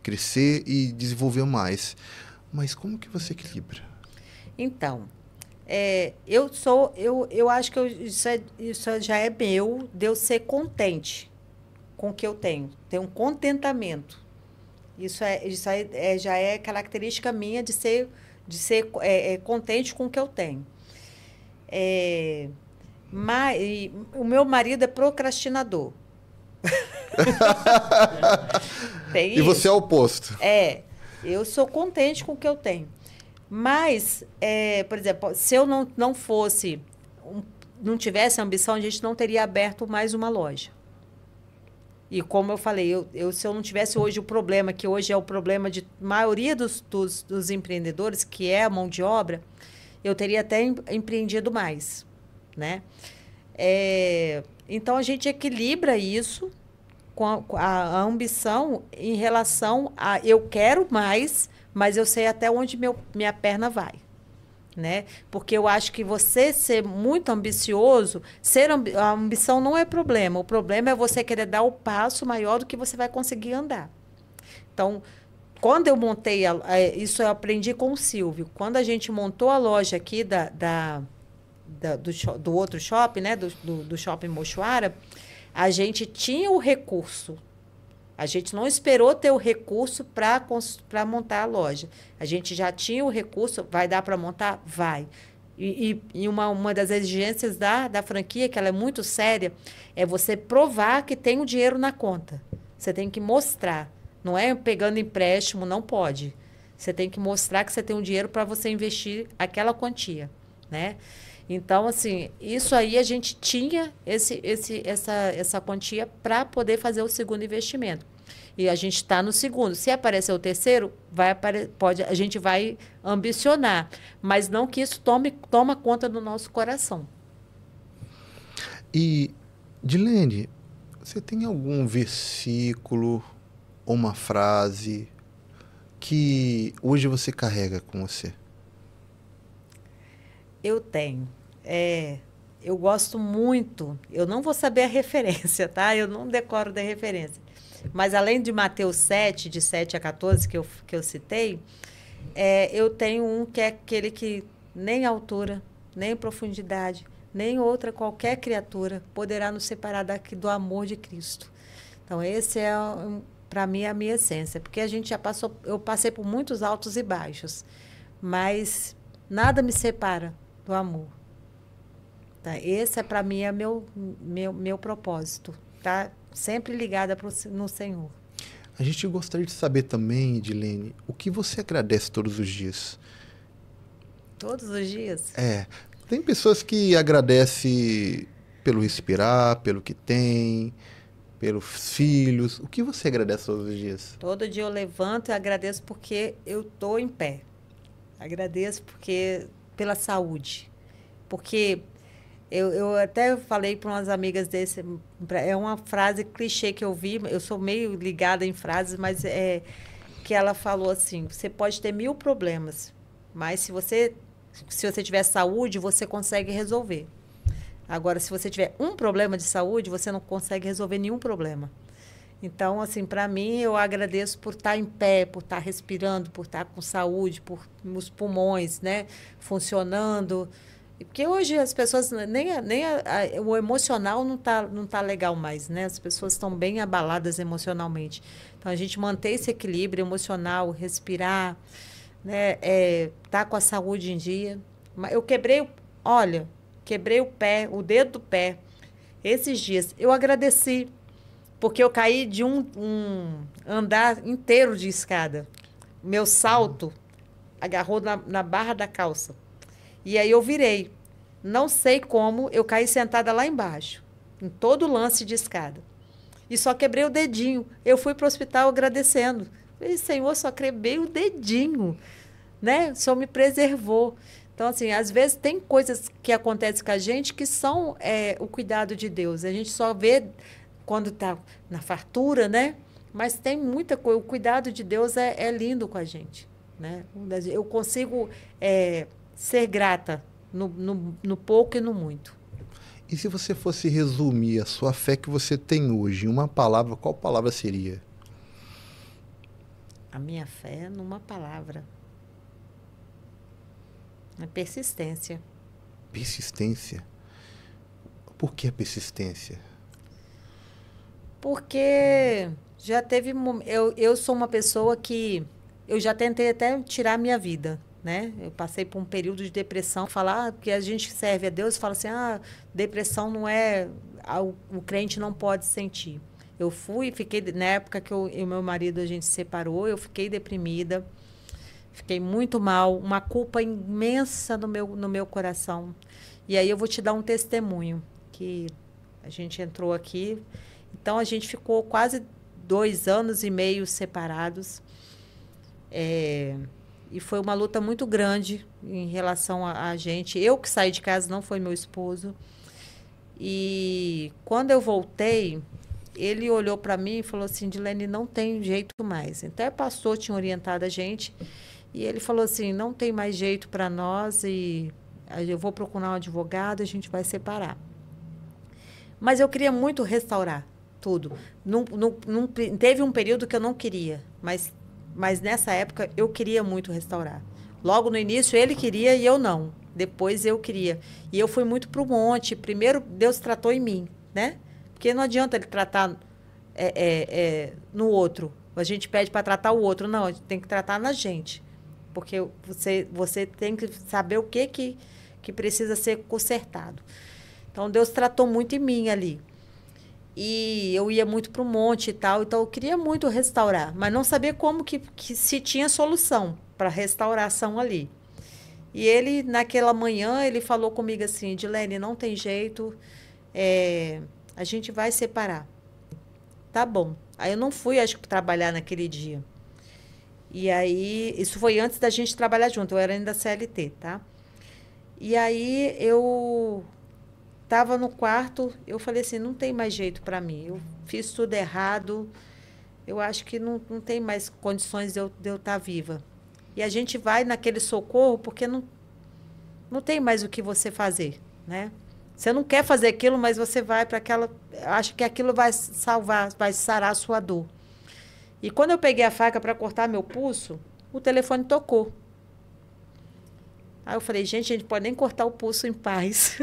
crescer e desenvolver mais. Mas como que você equilibra? Então, eu acho que isso já é meu, de eu ser contente com o que eu tenho. Ter um contentamento. Isso aí já é característica minha de ser contente com o que eu tenho. Mas o meu marido é procrastinador. Tem E você é o oposto. Eu sou contente com o que eu tenho. Mas, por exemplo, se eu não fosse, não tivesse ambição, a gente não teria aberto mais uma loja. E como eu falei, se eu não tivesse hoje o problema, que hoje é o problema de maioria dos empreendedores, que é a mão de obra, eu teria até empreendido mais, né? Então, a gente equilibra isso com a ambição em relação a eu quero mais, mas eu sei até onde minha perna vai, né? Porque eu acho que você ser muito ambicioso, a ambição não é problema. O problema é você querer dar o passo maior do que você vai conseguir andar. Então, quando eu montei, isso eu aprendi com o Silvio. Quando a gente montou a loja aqui do outro shopping, né? do Shopping Mochuara, a gente tinha o recurso. A gente não esperou ter o recurso para montar a loja. A gente já tinha o recurso, vai dar para montar? Vai. E uma das exigências da franquia, que ela é muito séria, é você provar que tem o dinheiro na conta. Você tem que mostrar. Não é pegando empréstimo, não pode. Você tem que mostrar que você tem o dinheiro para você investir aquela quantia, né? Então, assim, isso aí a gente tinha essa quantia para poder fazer o segundo investimento. E a gente está no segundo. Se aparecer o terceiro, a gente vai ambicionar. Mas não que isso toma conta do nosso coração. E, Dilene, você tem algum versículo ou uma frase que hoje você carrega com você? Eu tenho. Eu gosto muito. Eu não vou saber a referência, tá? Eu não decoro da referência. Mas além de Mateus 7, de 7 a 14, que eu citei, eu tenho um que é aquele que nem altura, nem profundidade, nem outra qualquer criatura poderá nos separar do amor de Cristo. Então, esse é, para mim, a minha essência. Porque eu passei por muitos altos e baixos, mas nada me separa do amor. Tá? Esse, para mim, é meu propósito, tá? Sempre ligada no Senhor. A gente gostaria de saber também, Edilene, o que você agradece todos os dias? Todos os dias? Tem pessoas que agradecem pelo respirar, pelo que tem, pelos filhos. O que você agradece todos os dias? Todo dia eu levanto e agradeço porque eu estou em pé. Agradeço pela saúde. Porque eu até falei para umas amigas é uma frase clichê que eu vi, eu sou meio ligada em frases, mas que ela falou assim, você pode ter 1000 problemas, mas se você tiver saúde, você consegue resolver. Agora, se você tiver um problema de saúde, você não consegue resolver nenhum problema. Então, assim, para mim, eu agradeço por estar em pé, por estar respirando, por estar com saúde, por os pulmões, né, funcionando. Porque hoje as pessoas, o emocional não tá legal mais, né? As pessoas estão bem abaladas emocionalmente. Então, a gente manter esse equilíbrio emocional, respirar, né? Tá com a saúde em dia. Eu quebrei o pé, o dedo do pé, esses dias. Eu agradeci, porque eu caí de um andar inteiro de escada. Meu salto agarrou na barra da calça. E aí eu virei. Não sei como, eu caí sentada lá embaixo, em todo lance de escada. E só quebrei o dedinho. Eu fui para o hospital agradecendo. Falei, Senhor, só quebrei o dedinho, né? O Senhor me preservou. Então, assim, às vezes tem coisas que acontecem com a gente que são o cuidado de Deus. A gente só vê quando está na fartura, né? Mas tem muita coisa. O cuidado de Deus é lindo com a gente, né? Eu consigo... ser grata no pouco e no muito. E se você fosse resumir a sua fé que você tem hoje em uma palavra, qual palavra seria? A minha fé numa palavra. É persistência. Persistência? Por que a persistência? Porque já teve... Eu sou uma pessoa que... Eu já tentei até tirar a minha vida, né? Eu passei por um período de depressão, porque a gente serve a Deus, fala assim, depressão não é, o crente não pode sentir. Eu fiquei, na época que eu e meu marido, a gente se separou, eu fiquei deprimida, fiquei muito mal, uma culpa imensa no meu coração. E aí eu vou te dar um testemunho, que a gente entrou aqui, então a gente ficou quase 2 anos e meio separados, e foi uma luta muito grande em relação a gente. Eu que saí de casa, não foi meu esposo. E quando eu voltei, ele olhou para mim e falou assim, Dilene, não tem jeito mais. Até o pastor tinha orientado a gente. E ele falou assim, não tem mais jeito para nós e eu vou procurar um advogado, a gente vai separar. Mas eu queria muito restaurar tudo. Teve um período que eu não queria, mas nessa época eu queria muito restaurar. Logo no início ele queria e eu não. Depois eu queria. E eu fui muito para o monte. Primeiro Deus tratou em mim, né? Porque não adianta ele tratar no outro. A gente pede para tratar o outro. Não, a gente tem que tratar na gente. Porque você tem que saber o que precisa ser consertado. Então, Deus tratou muito em mim ali. E eu ia muito para o monte e tal, então eu queria muito restaurar, mas não sabia como que se tinha solução para restauração ali. E ele, naquela manhã, ele falou comigo assim, Edilene, não tem jeito, a gente vai separar. Tá bom. Aí eu não fui, acho que, trabalhar naquele dia. E aí, isso foi antes da gente trabalhar junto, eu era ainda CLT, tá? E aí eu estava no quarto, eu falei assim, não tem mais jeito para mim. Eu fiz tudo errado, eu acho que não tem mais condições de eu estar viva. E a gente vai naquele socorro porque não tem mais o que você fazer, né? Você não quer fazer aquilo, mas você vai para aquela... Acha que aquilo vai salvar, vai sarar a sua dor. E quando eu peguei a faca para cortar meu pulso, o telefone tocou. Aí eu falei, gente, a gente pode nem cortar o pulso em paz.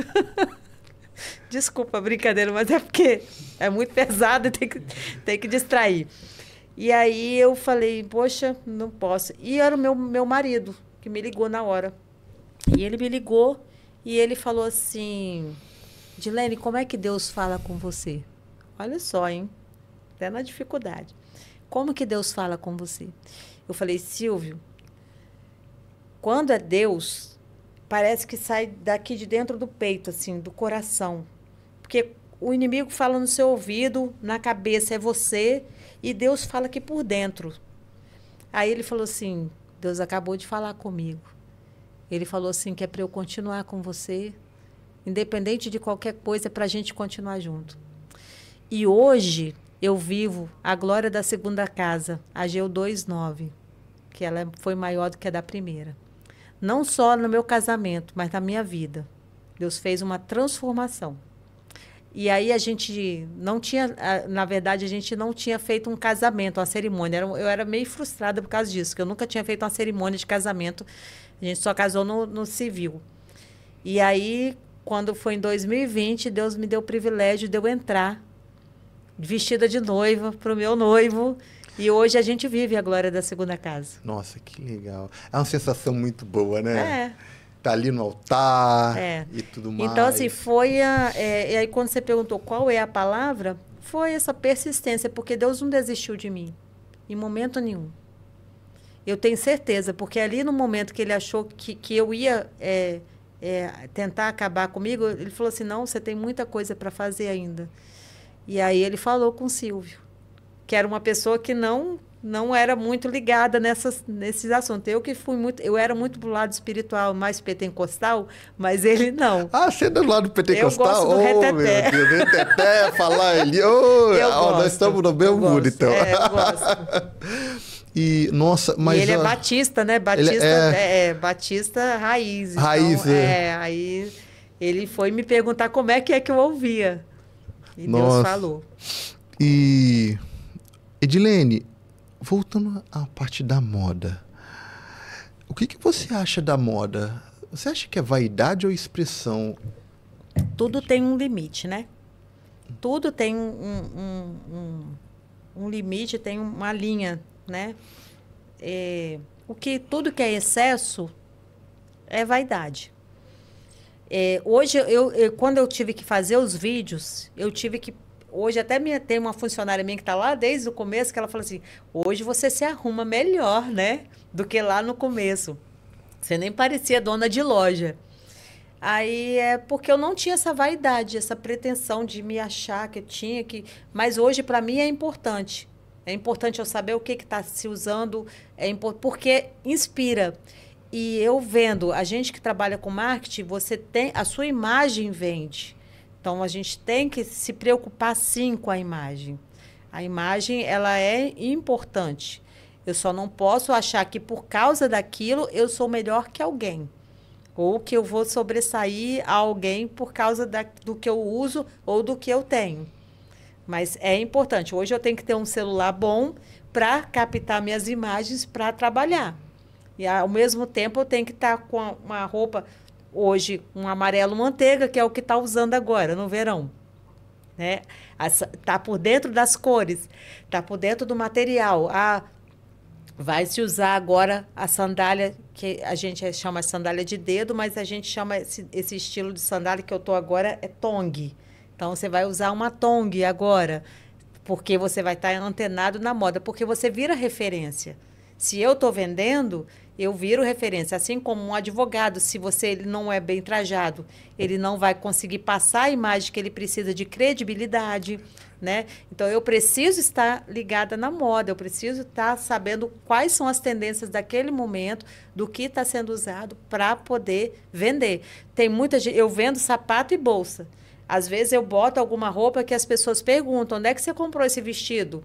Desculpa, brincadeira, mas é porque é muito pesado e tem que distrair. E aí eu falei, poxa, não posso. E era o meu marido que me ligou na hora. E ele me ligou e ele falou assim, Edilene, como é que Deus fala com você? Olha só, hein? Até na dificuldade. Como que Deus fala com você? Eu falei, Silvio, quando é Deus... Parece que sai daqui de dentro do peito, assim, do coração. Porque o inimigo fala no seu ouvido, na cabeça é você, e Deus fala aqui por dentro. Aí ele falou assim, Deus acabou de falar comigo. Ele falou assim, que é para eu continuar com você, independente de qualquer coisa, é para a gente continuar junto. E hoje eu vivo a glória da segunda casa, Ageu 2:9, que ela foi maior do que a da primeira. Não só no meu casamento, mas na minha vida. Deus fez uma transformação. E aí a gente não tinha, na verdade, a gente não tinha feito um casamento, uma cerimônia. Eu era meio frustrada por causa disso, porque eu nunca tinha feito uma cerimônia de casamento. A gente só casou no civil. E aí, quando foi em 2020, Deus me deu o privilégio de eu entrar vestida de noiva para o meu noivo. E hoje a gente vive a glória da segunda casa. Nossa, que legal. É uma sensação muito boa, né? É. Tá ali no altar e tudo mais. Então, assim, foi e aí quando você perguntou qual é a palavra, foi essa persistência, porque Deus não desistiu de mim, em momento nenhum. Eu tenho certeza, porque ali no momento que ele achou que eu ia tentar acabar comigo, ele falou assim, não, você tem muita coisa para fazer ainda. E aí ele falou com o Silvio, que era uma pessoa que não era muito ligada nesses assuntos. Eu era muito pro lado espiritual, mais pentecostal, mas ele não. Ah, você é do lado pentecostal? Eu gosto do reteté. Meu Deus, reteté, falar ele. Nós estamos no mesmo mundo, então. Eu gosto. E, nossa, mas... E ele é batista, né? Batista, batista raiz. Raiz, então, aí ele foi me perguntar como é que eu ouvia. E Deus falou. E... Edilene, voltando à parte da moda, o que você acha da moda? Você acha que é vaidade ou expressão? Tudo tem um limite, né? Tudo tem um limite, tem uma linha, né? Tudo que é excesso é vaidade. Hoje, quando eu tive que fazer os vídeos, hoje até tem uma funcionária minha que está lá desde o começo, que ela fala assim, hoje você se arruma melhor, né? Do que lá no começo. Você nem parecia dona de loja. Aí porque eu não tinha essa vaidade, essa pretensão de me achar que eu tinha que... Mas hoje, para mim, é importante. É importante eu saber o que está se usando, porque inspira. E eu vendo, a gente que trabalha com marketing, a sua imagem vende. Então, a gente tem que se preocupar, sim, com a imagem. A imagem, ela é importante. Eu só não posso achar que, por causa daquilo, eu sou melhor que alguém. Ou que eu vou sobressair a alguém por causa do que eu uso ou do que eu tenho. Mas é importante. Hoje eu tenho que ter um celular bom para captar minhas imagens para trabalhar. E, ao mesmo tempo, eu tenho que estar com uma roupa... Hoje, um amarelo manteiga, que é o que está usando agora, no verão. né? Tá por dentro das cores, tá por dentro do material. Vai se usar agora a sandália, que a gente chama de sandália de dedo, mas a gente chama esse estilo de sandália que eu tô agora é tong. Então, você vai usar uma tong agora, porque você vai estar antenado na moda, porque você vira referência. Se eu estou vendendo, eu viro referência. Assim como um advogado, se ele não é bem trajado, ele não vai conseguir passar a imagem que ele precisa de credibilidade, né? Então, eu preciso estar ligada na moda, eu preciso estar sabendo quais são as tendências daquele momento, do que está sendo usado para poder vender. Tem muita gente, eu vendo sapato e bolsa. Às vezes, eu boto alguma roupa que as pessoas perguntam, onde é que você comprou esse vestido?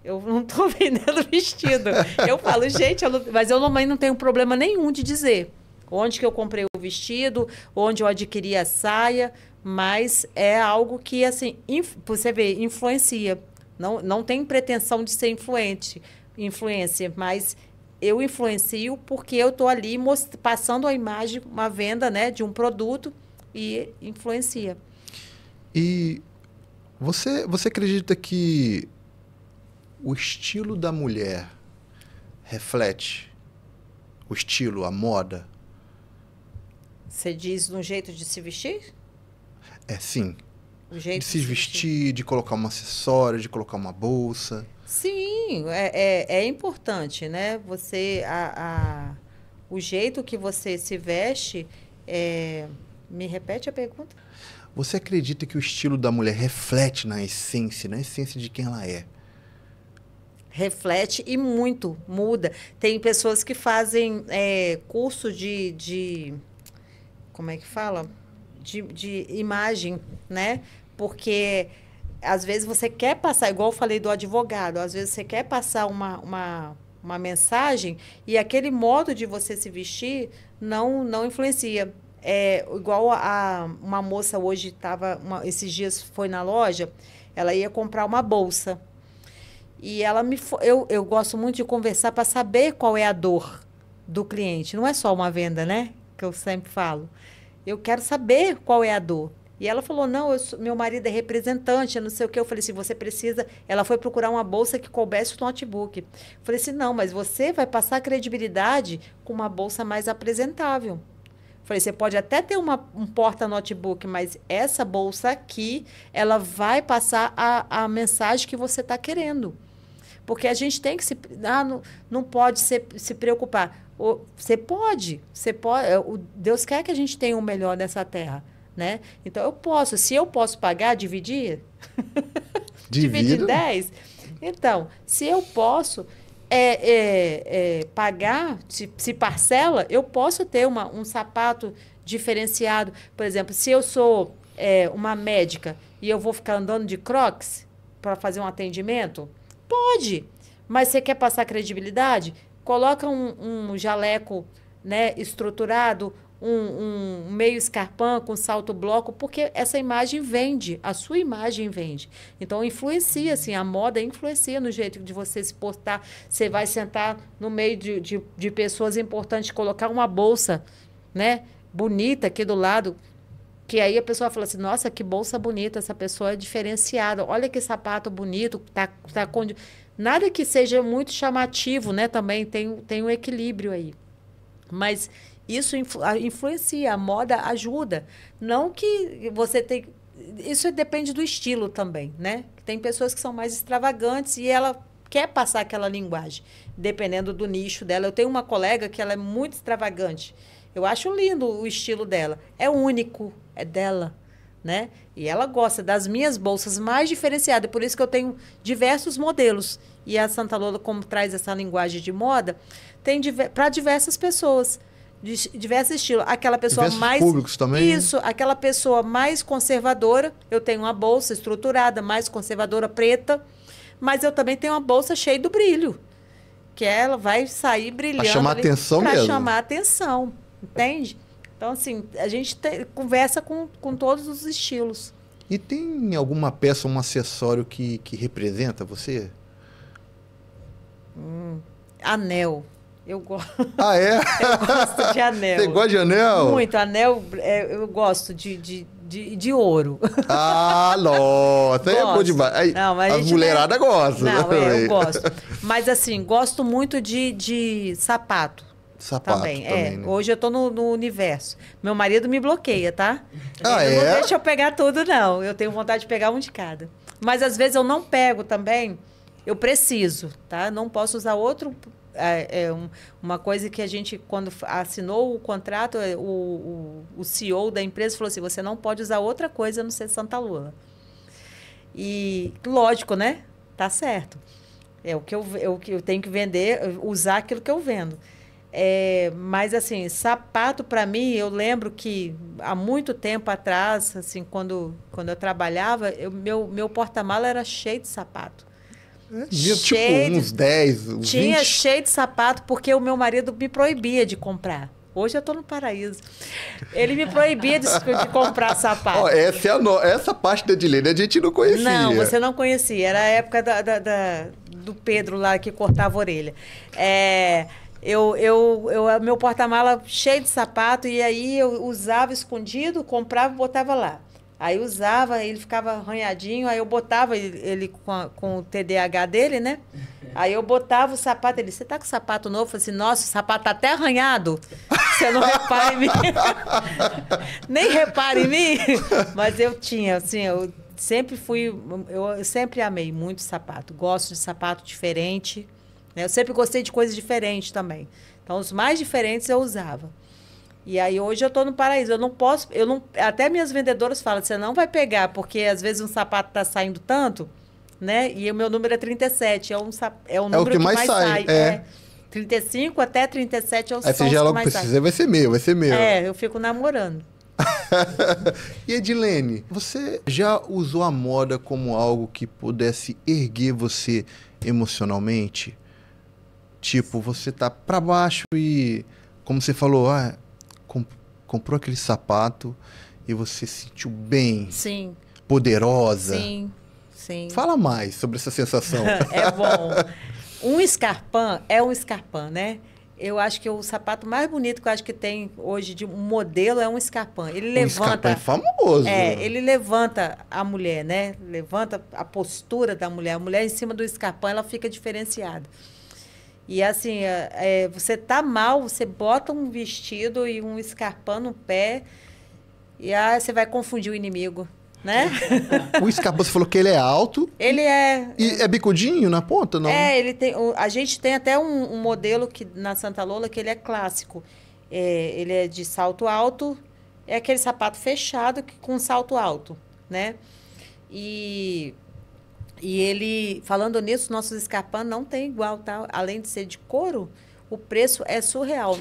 Eu não estou vendendo vestido. Eu falo, gente, mas eu não tenho problema nenhum de dizer onde que eu comprei o vestido, onde eu adquiri a saia, mas é algo que, assim, você vê, influencia. Não tem pretensão de ser influência, mas eu influencio porque eu estou ali passando a imagem, uma venda, né, de um produto e influencia. E você acredita que o estilo da mulher reflete o estilo, a moda? Você diz no jeito de se vestir? Sim. O jeito de se vestir, de colocar um acessório, de colocar uma bolsa. Sim, é importante, né? O jeito que você se veste. Me repete a pergunta? Você acredita que o estilo da mulher reflete na essência de quem ela é? Reflete e muito, muda. Tem pessoas que fazem curso de como é que fala? De imagem, né? Porque às vezes você quer passar, igual eu falei do advogado, às vezes você quer passar uma mensagem e aquele modo de você se vestir não influencia. Igual uma moça hoje esses dias foi na loja, ela ia comprar uma bolsa. E eu gosto muito de conversar para saber qual é a dor do cliente. Não é só uma venda, né? Que eu sempre falo. Eu quero saber qual é a dor. E ela falou, não, meu marido é representante, não sei o quê. Eu falei assim, você precisa... Ela foi procurar uma bolsa que coubesse o notebook. Eu falei assim, não, mas você vai passar credibilidade com uma bolsa mais apresentável. Eu falei, você pode até ter um porta-notebook, mas essa bolsa aqui, ela vai passar a mensagem que você está querendo. Porque a gente tem que não pode se preocupar. Você pode. Deus quer que a gente tenha o melhor nessa terra, né? Então, eu posso. Se eu posso pagar, dividir? Dividir em 10? Então, se eu posso pagar, se parcela, eu posso ter um sapato diferenciado. Por exemplo, se eu sou uma médica e eu vou ficar andando de Crocs para fazer um atendimento, pode. Mas você quer passar credibilidade? Coloca um jaleco, né, estruturado, um meio escarpão com salto bloco, porque essa imagem vende, a sua imagem vende. Então, influencia, assim, a moda influencia no jeito de você se portar. Você vai sentar no meio de pessoas importantes, colocar uma bolsa, né, bonita aqui do lado, que aí a pessoa fala assim, nossa, que bolsa bonita, essa pessoa é diferenciada, olha que sapato bonito, nada que seja muito chamativo, né, também tem um equilíbrio aí. Mas isso influencia, a moda ajuda. Não que você tem... Isso depende do estilo também, né? Tem pessoas que são mais extravagantes e ela quer passar aquela linguagem, dependendo do nicho dela. Eu tenho uma colega que ela é muito extravagante. Eu acho lindo o estilo dela. É único, é dela, né? E ela gosta das minhas bolsas mais diferenciadas. Por isso que eu tenho diversos modelos. E a Santa Lola, como traz essa linguagem de moda, tem para diversas pessoas, de diversos estilos. Aquela pessoa diversos mais... públicos também. Isso, aquela pessoa mais conservadora. Eu tenho uma bolsa estruturada, mais conservadora, preta. Mas eu também tenho uma bolsa cheia do brilho. Que ela vai sair brilhando. Para chamar atenção mesmo. Para chamar atenção. Entende? Então, assim, a gente conversa com todos os estilos. E tem alguma peça, um acessório que representa você? Anel. Eu gosto. Ah, é? Eu gosto de anel. Você gosta de anel? Muito. Anel, eu gosto de de ouro. Ah, nossa, é bom demais. Aí, não, mas as mulheradas gostam. Não, eu gosto. Mas assim, gosto muito de sapato. Sapato também, né? Hoje eu tô no universo. Meu marido me bloqueia, tá? Ah, Ele não deixa eu pegar tudo, não. Eu tenho vontade de pegar um de cada. Mas às vezes eu não pego também. Eu preciso, tá? Não posso usar outro. Uma coisa que a gente, quando assinou o contrato, o CEO da empresa falou assim: você não pode usar outra coisa a não ser Santa Lula. E lógico, né? Tá certo. É o que eu tenho que vender, usar aquilo que eu vendo. Mas assim, sapato para mim, eu lembro que há muito tempo atrás, assim, quando eu trabalhava, meu porta-mala era cheio de sapato. Tipo uns 10, uns Tinha 20. cheio de sapato, porque o meu marido me proibia de comprar. Hoje eu estou no paraíso. Ele me proibia de comprar sapato. Essa parte da Edilene a gente não conhecia. Não, você não conhecia. Era a época do Pedro lá que cortava a orelha. Meu porta-mala cheio de sapato, e aí eu usava escondido, comprava e botava lá. Aí usava, ele ficava arranhadinho, aí eu botava ele com o TDAH dele, né? Aí eu botava o sapato, ele, você tá com sapato novo? Eu falei assim, nossa, o sapato tá até arranhado. Você não repara em mim? Nem repara em mim? Mas eu tinha, assim, eu sempre amei muito sapato. Gosto de sapato diferente, né? Eu sempre gostei de coisas diferentes também. Então, os mais diferentes eu usava. E aí, hoje eu estou no paraíso. Eu não posso... até minhas vendedoras falam, você não vai pegar, porque às vezes um sapato está saindo tanto, né? E o meu número é 37. É o número que mais sai. 35 até 37 é o Aí você já logo precisa, vai ser meu. Eu fico namorando. E Edilene, você já usou a moda como algo que pudesse erguer você emocionalmente? Tipo, você tá pra baixo e, como você falou, comprou aquele sapato e você se sentiu bem. Sim. Poderosa. Sim. Fala mais sobre essa sensação. É bom. Um Scarpin é um Scarpin, né? Eu acho que o sapato mais bonito que eu acho que tem hoje de um modelo é um Scarpin. Ele levanta... Scarpin é famoso. Ele levanta a mulher, né? Levanta a postura da mulher. A mulher em cima do Scarpin, ela fica diferenciada. E assim, você tá mal, você bota um vestido e um Scarpin no pé e você vai confundir o inimigo, né? O Scarpin, você falou que ele é alto. Ele é... E é bicudinho na ponta, não? Ele tem... A gente tem até um modelo na Santa Lola que ele é clássico. Ele é de salto alto, é aquele sapato fechado com salto alto, né? E ele, falando nisso, nossos Scarpin não tem igual, tá? Além de ser de couro, o preço é surreal.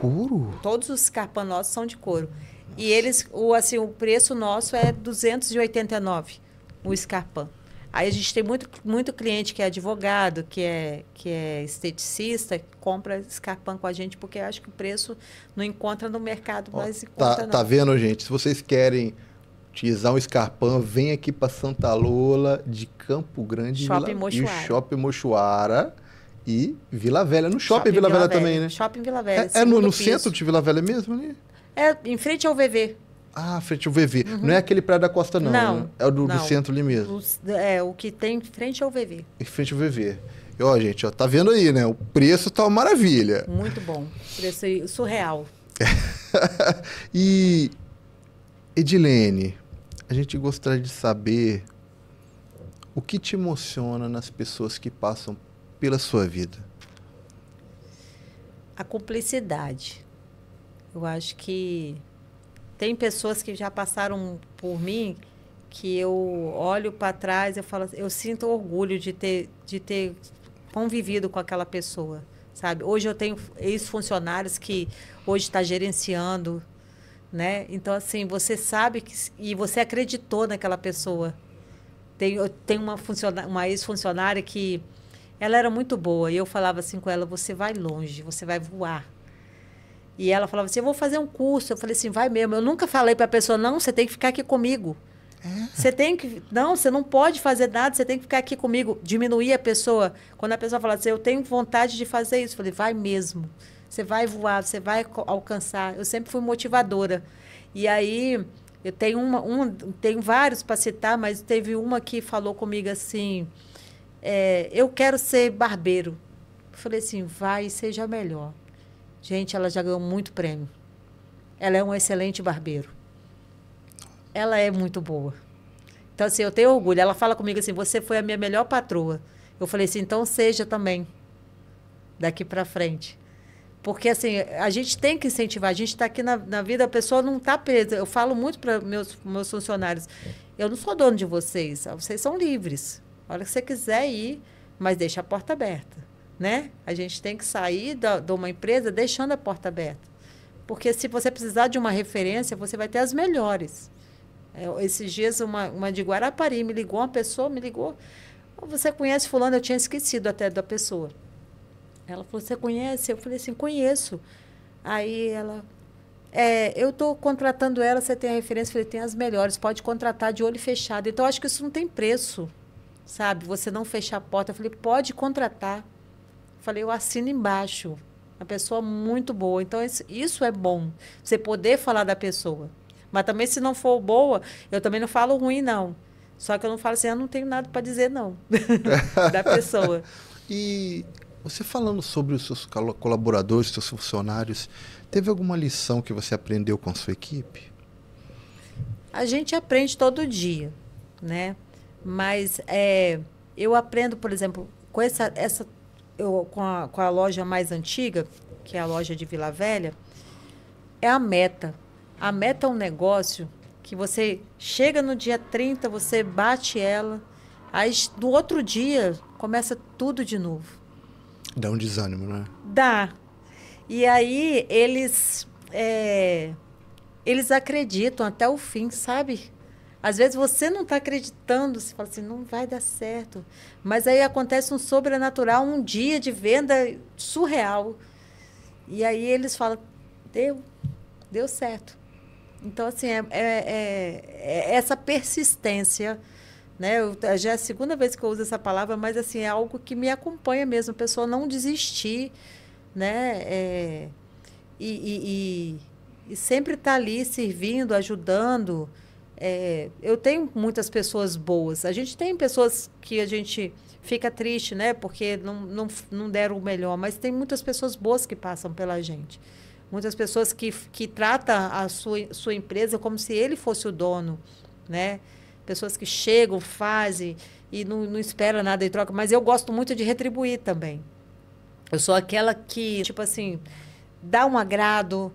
Couro? Todos os Scarpin nossos são de couro. E eles, o preço nosso é R$289, o Scarpin. Aí a gente tem muito cliente que é advogado, que é esteticista, que compra Scarpin com a gente, porque acho que o preço não encontra no mercado, mas encontra tá vendo, gente? Se vocês querem utilizar um Scarpin, vem aqui para Santa Lola, de Campo Grande, Shopping Mochuara e Vila Velha. No Shopping Vila Velha também, né? Shopping Vila Velha. É no centro de Vila Velha mesmo, né? Em frente ao VV. Ah, frente ao VV. Uhum. Não é aquele Praia da Costa, não. Não. Né? É o do centro ali mesmo. O que tem frente ao VV. Em frente ao VV. E, ó, gente, tá vendo aí, né? O preço tá uma maravilha. Muito bom. Preço surreal. E, Edilene, a gente gostaria de saber o que te emociona nas pessoas que passam pela sua vida. A cumplicidade. Eu acho que tem pessoas que já passaram por mim que eu olho para trás e falo, eu sinto orgulho de ter convivido com aquela pessoa, sabe? Hoje eu tenho ex-funcionários que hoje está gerenciando, né? Então, assim, você sabe e você acreditou naquela pessoa. Eu tenho uma ex-funcionária que ela era muito boa e eu falava assim com ela, você vai longe, você vai voar. E ela falava assim, eu vou fazer um curso. Eu falei assim, vai mesmo. Eu nunca falei para a pessoa, não, você tem que ficar aqui comigo. Você não pode fazer nada, você tem que ficar aqui comigo. Diminuir a pessoa. Quando a pessoa fala assim, eu tenho vontade de fazer isso. Eu falei, vai mesmo. Você vai voar, você vai alcançar. Eu sempre fui motivadora. E aí, Eu tenho tenho vários para citar, mas teve uma que falou comigo assim, eu quero ser barbeiro. Eu falei assim, vai e seja melhor. Gente, ela já ganhou muito prêmio. Ela é um excelente barbeiro. Ela é muito boa. Então, assim, eu tenho orgulho. Ela fala comigo assim, você foi a minha melhor patroa. Eu falei assim, então seja também, daqui para frente. Porque, assim, a gente tem que incentivar. A gente está aqui na vida, a pessoa não está presa. Eu falo muito para meus funcionários, eu não sou dono de vocês. Vocês são livres. A hora que você quiser ir, mas deixa a porta aberta, né? A gente tem que sair de uma empresa deixando a porta aberta. Porque se você precisar de uma referência, você vai ter as melhores. Esses dias, uma de Guarapari me ligou, uma pessoa me ligou. Você conhece fulano? Eu tinha esquecido até da pessoa. Ela falou, você conhece? Eu falei assim, conheço. Aí ela, eu estou contratando ela, você tem a referência? Eu falei, tem as melhores, pode contratar de olho fechado. Então, acho que isso não tem preço, sabe? Você não fechar a porta. Eu falei, pode contratar. Eu falei, eu assino embaixo. Uma pessoa muito boa. Então, isso é bom, você poder falar da pessoa. Mas também, se não for boa, eu também não falo ruim, não. Só que eu não falo assim, eu não tenho nada para dizer, não, da pessoa. E você falando sobre os seus colaboradores, seus funcionários, teve alguma lição que você aprendeu com a sua equipe? A gente aprende todo dia, né? Mas eu aprendo, por exemplo, com com a loja mais antiga, que é a loja de Vila Velha, é a meta. A meta é um negócio que você chega no dia 30, você bate ela, aí no outro dia começa tudo de novo. Dá um desânimo, né? Dá. E aí eles acreditam até o fim, sabe? Às vezes você não está acreditando, você fala assim, não vai dar certo. Mas aí acontece um sobrenatural, um dia de venda surreal. E aí eles falam, deu certo. Então, assim, essa persistência, né? Já é a segunda vez que eu uso essa palavra, mas assim, é algo que me acompanha mesmo, a pessoa não desistir, né? E sempre estar ali servindo, ajudando. Eu tenho muitas pessoas boas. A gente tem pessoas que a gente fica triste, né? Porque não deram o melhor, mas tem muitas pessoas boas que passam pela gente. Muitas pessoas que tratam a sua empresa como se ele fosse o dono, né? Pessoas que chegam, fazem e não esperam nada em troca. Mas eu gosto muito de retribuir também. Eu sou aquela que, tipo assim, dá um agrado.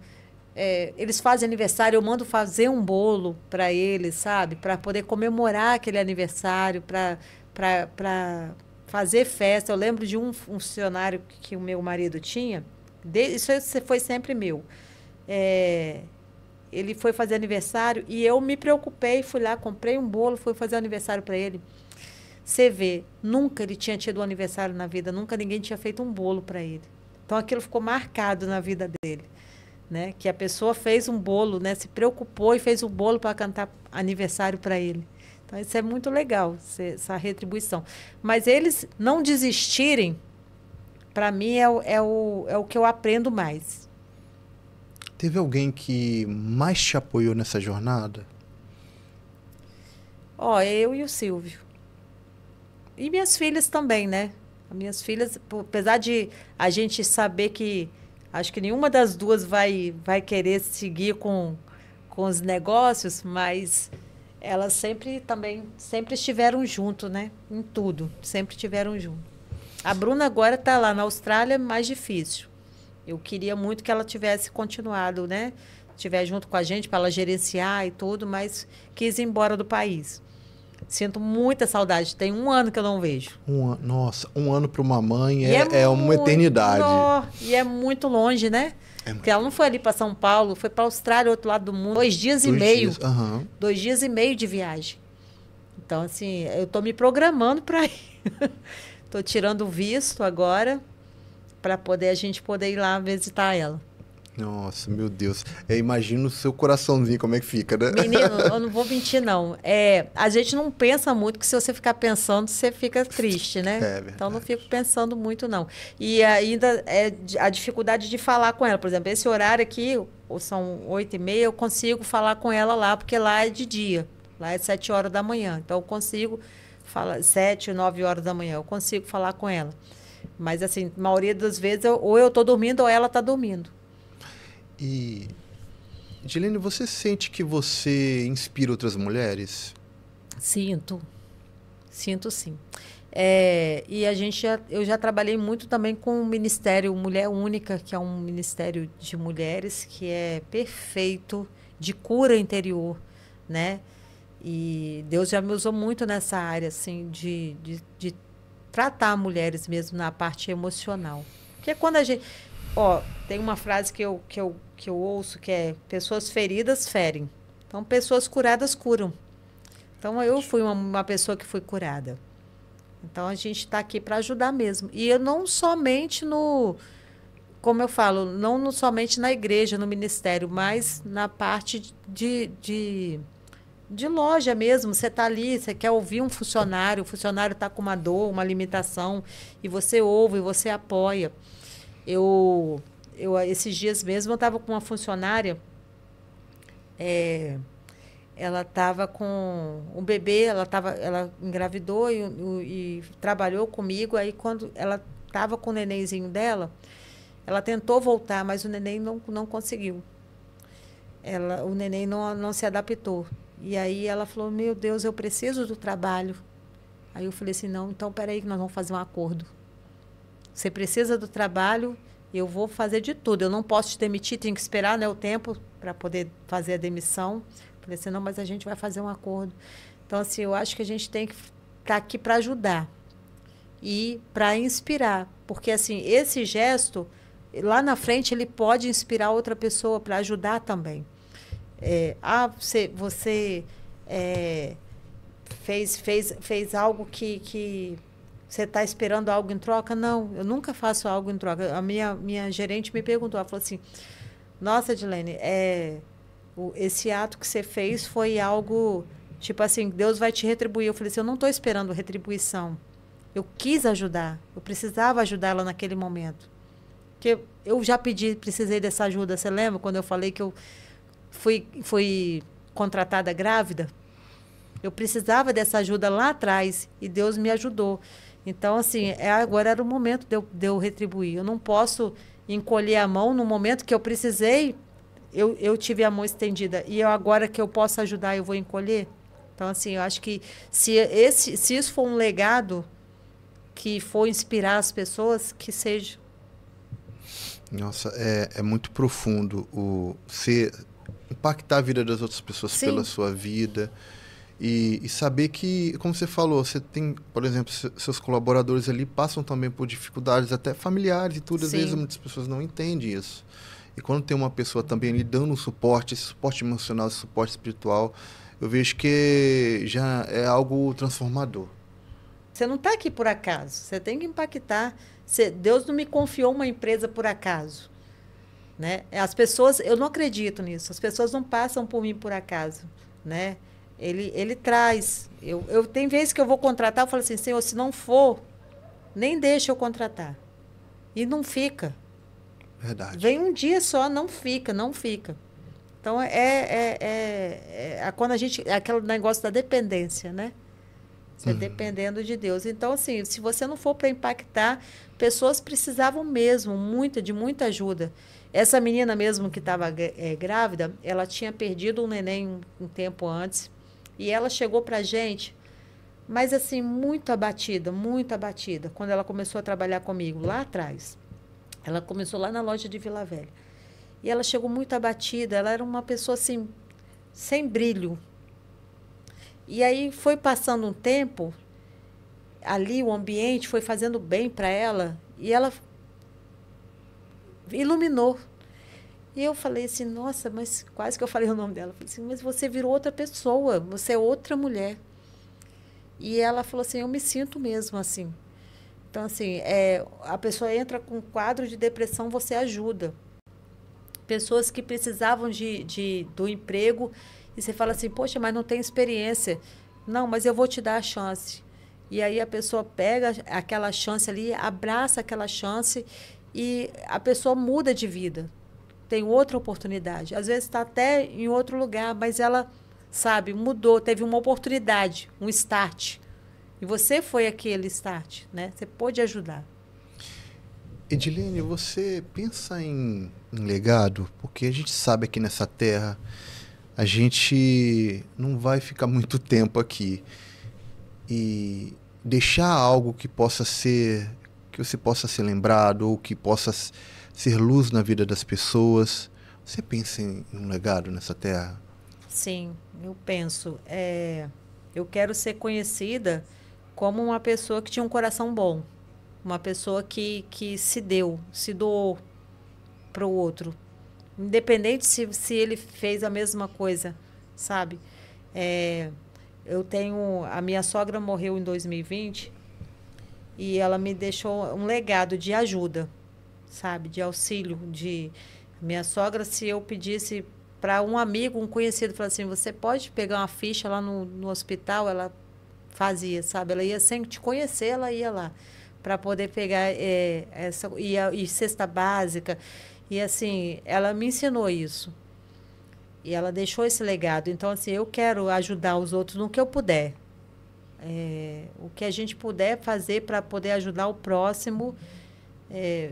Eles fazem aniversário, eu mando fazer um bolo para eles, sabe? Para poder comemorar aquele aniversário, para fazer festa. Eu lembro de um funcionário que o meu marido tinha. Isso foi sempre meu. Ele foi fazer aniversário e eu me preocupei, fui lá, comprei um bolo, fui fazer aniversário para ele. Você vê, nunca ele tinha tido um aniversário na vida, nunca ninguém tinha feito um bolo para ele. Então, aquilo ficou marcado na vida dele, né? Que a pessoa fez um bolo, né? Se preocupou e fez um bolo para cantar aniversário para ele. Então, isso é muito legal, essa retribuição. Mas eles não desistirem, para mim, é o que eu aprendo mais. Teve alguém que mais te apoiou nessa jornada? Eu e o Silvio. E minhas filhas também, né? As minhas filhas, apesar de a gente saber que acho que nenhuma das duas vai querer seguir com os negócios, mas elas sempre estiveram junto, né? Em tudo, sempre estiveram junto. A Bruna agora está lá na Austrália, mais difícil. Eu queria muito que ela tivesse continuado, né? Estiver junto com a gente para ela gerenciar e tudo, mas quis ir embora do país. Sinto muita saudade. Tem 1 ano que eu não vejo. Nossa, 1 ano para uma mãe é uma eternidade. E é muito longe, né? Porque ela não foi ali para São Paulo, foi para a Austrália, outro lado do mundo. 2 dias e meio. 2 dias e meio de viagem. Então, assim, eu estou me programando para ir. Estou tirando o visto agora para a gente poder ir lá visitar ela. Nossa, meu Deus. Imagina o seu coraçãozinho como é que fica, né? Menino, eu não vou mentir, não. A gente não pensa muito, que se você ficar pensando, você fica triste, né? Verdade. Então, não fico pensando muito, não. E ainda a dificuldade de falar com ela. Por exemplo, esse horário aqui, são 8h30, eu consigo falar com ela lá, porque lá é de dia. Lá é 7 horas da manhã. Então, eu consigo falar 7, 9 horas da manhã. Eu consigo falar com ela. Mas, assim, a maioria das vezes, ou eu estou dormindo ou ela está dormindo. E, Edilene, você sente que você inspira outras mulheres? Sinto sim. E eu já trabalhei muito também com o Ministério Mulher Única, que é um ministério de mulheres que é perfeito, de cura interior, né? E Deus já me usou muito nessa área, assim, de tratar mulheres mesmo na parte emocional. Porque quando a gente... Ó, tem uma frase que eu ouço que é: pessoas feridas ferem. Então, pessoas curadas curam. Então, eu fui uma pessoa que fui curada. Então, a gente está aqui para ajudar mesmo. E eu não somente como eu falo, não somente na igreja, no ministério, mas na parte de loja mesmo. Você está ali, você quer ouvir um funcionário, o funcionário está com uma dor, uma limitação, e você ouve, e você apoia. Esses dias mesmo, eu estava com uma funcionária, ela estava com um bebê, ela engravidou e trabalhou comigo. Aí, quando ela estava com o nenenzinho dela, ela tentou voltar, mas o neném não conseguiu. O neném não se adaptou. E aí ela falou: meu Deus, eu preciso do trabalho. Aí eu falei assim: não, então peraí que nós vamos fazer um acordo. Você precisa do trabalho, eu vou fazer de tudo. Eu não posso te demitir, tenho que esperar, né, o tempo para poder fazer a demissão. Falei assim: não, mas a gente vai fazer um acordo. Então, assim, eu acho que a gente tem que estar aqui para ajudar e para inspirar. Porque, assim, esse gesto, lá na frente, ele pode inspirar outra pessoa para ajudar também. Você fez algo que você está esperando algo em troca? Não, eu nunca faço algo em troca. A minha gerente me perguntou, ela falou assim: nossa, Edilene, esse ato que você fez foi algo, tipo assim, Deus vai te retribuir. Eu falei assim: eu não estou esperando retribuição. Eu quis ajudar, eu precisava ajudá-la naquele momento. Porque eu já precisei dessa ajuda. Você lembra quando eu falei que eu fui contratada grávida? Eu precisava dessa ajuda lá atrás e Deus me ajudou. Então, assim, agora era o momento de eu retribuir. Eu não posso encolher a mão no momento que eu precisei. Eu tive a mão estendida e agora que eu posso ajudar, eu vou encolher. Então, assim, eu acho que se isso for um legado que for inspirar as pessoas, que seja. Nossa, é muito profundo você impactar a vida das outras pessoas Sim. Pela sua vida. E saber que, como você falou, você tem, por exemplo, seus colaboradores ali passam também por dificuldades até familiares e tudo. Às Sim. vezes muitas pessoas não entendem isso. E quando tem uma pessoa também ali dando um suporte, esse suporte emocional, esse suporte espiritual, eu vejo que já é algo transformador. Você não está aqui por acaso. Você tem que impactar. Deus não me confiou uma empresa por acaso. Né? As pessoas, eu não acredito nisso. As pessoas não passam por mim por acaso. Né? Ele traz. Tem vezes que eu vou contratar, eu falo assim: Senhor, se não for, nem deixa eu contratar. E não fica. Verdade. Vem um dia só, não fica. Então, quando a gente... É aquele negócio da dependência, né? Você dependendo de Deus. Então, assim, se você não for para impactar, pessoas precisavam mesmo de muita ajuda. Essa menina mesmo que estava grávida, ela tinha perdido um neném um tempo antes. E ela chegou para a gente, mas assim, muito abatida, quando ela começou a trabalhar comigo, lá atrás. Ela começou lá na loja de Vila Velha. E ela chegou muito abatida, ela era uma pessoa assim, sem brilho. E aí foi passando um tempo, ali o ambiente foi fazendo bem para ela, e ela iluminou. E eu falei assim: nossa, mas quase que eu falei o nome dela. Eu falei assim: mas você virou outra pessoa, você é outra mulher. E ela falou assim: eu me sinto mesmo assim. Então, assim, a pessoa entra com um quadro de depressão, você ajuda. pessoas que precisavam do emprego e você fala assim, poxa, mas não tem experiência. Não, mas eu vou te dar a chance. E aí a pessoa pega aquela chance ali, abraça aquela chance e a pessoa muda de vida. Tem outra oportunidade. Às vezes está até em outro lugar, mas ela, sabe, mudou, teve uma oportunidade, um start. E você foi aquele start, né? Você pôde ajudar. Edilene, você pensa em legado? Porque a gente sabe aqui nessa terra, a gente não vai ficar muito tempo aqui. E deixar algo que possa ser, que você possa ser lembrado, ou que possa ser luz na vida das pessoas. Você pensa em um legado nessa terra? Sim, eu penso. Eu quero ser conhecida como uma pessoa que tinha um coração bom. Uma pessoa que se doou para o outro. Independente se ele fez a mesma coisa, sabe? A minha sogra morreu em 2020 e ela me deixou um legado de ajuda, sabe? De auxílio. Minha sogra, se eu pedisse para um amigo, um conhecido, falar assim, você pode pegar uma ficha lá no hospital? Ela fazia, sabe? Ela ia sem te conhecer, ela ia lá para poder pegar e cesta básica. E assim, ela me ensinou isso. E ela deixou esse legado. Então, assim, eu quero ajudar os outros no que eu puder. O que a gente puder fazer para poder ajudar o próximo,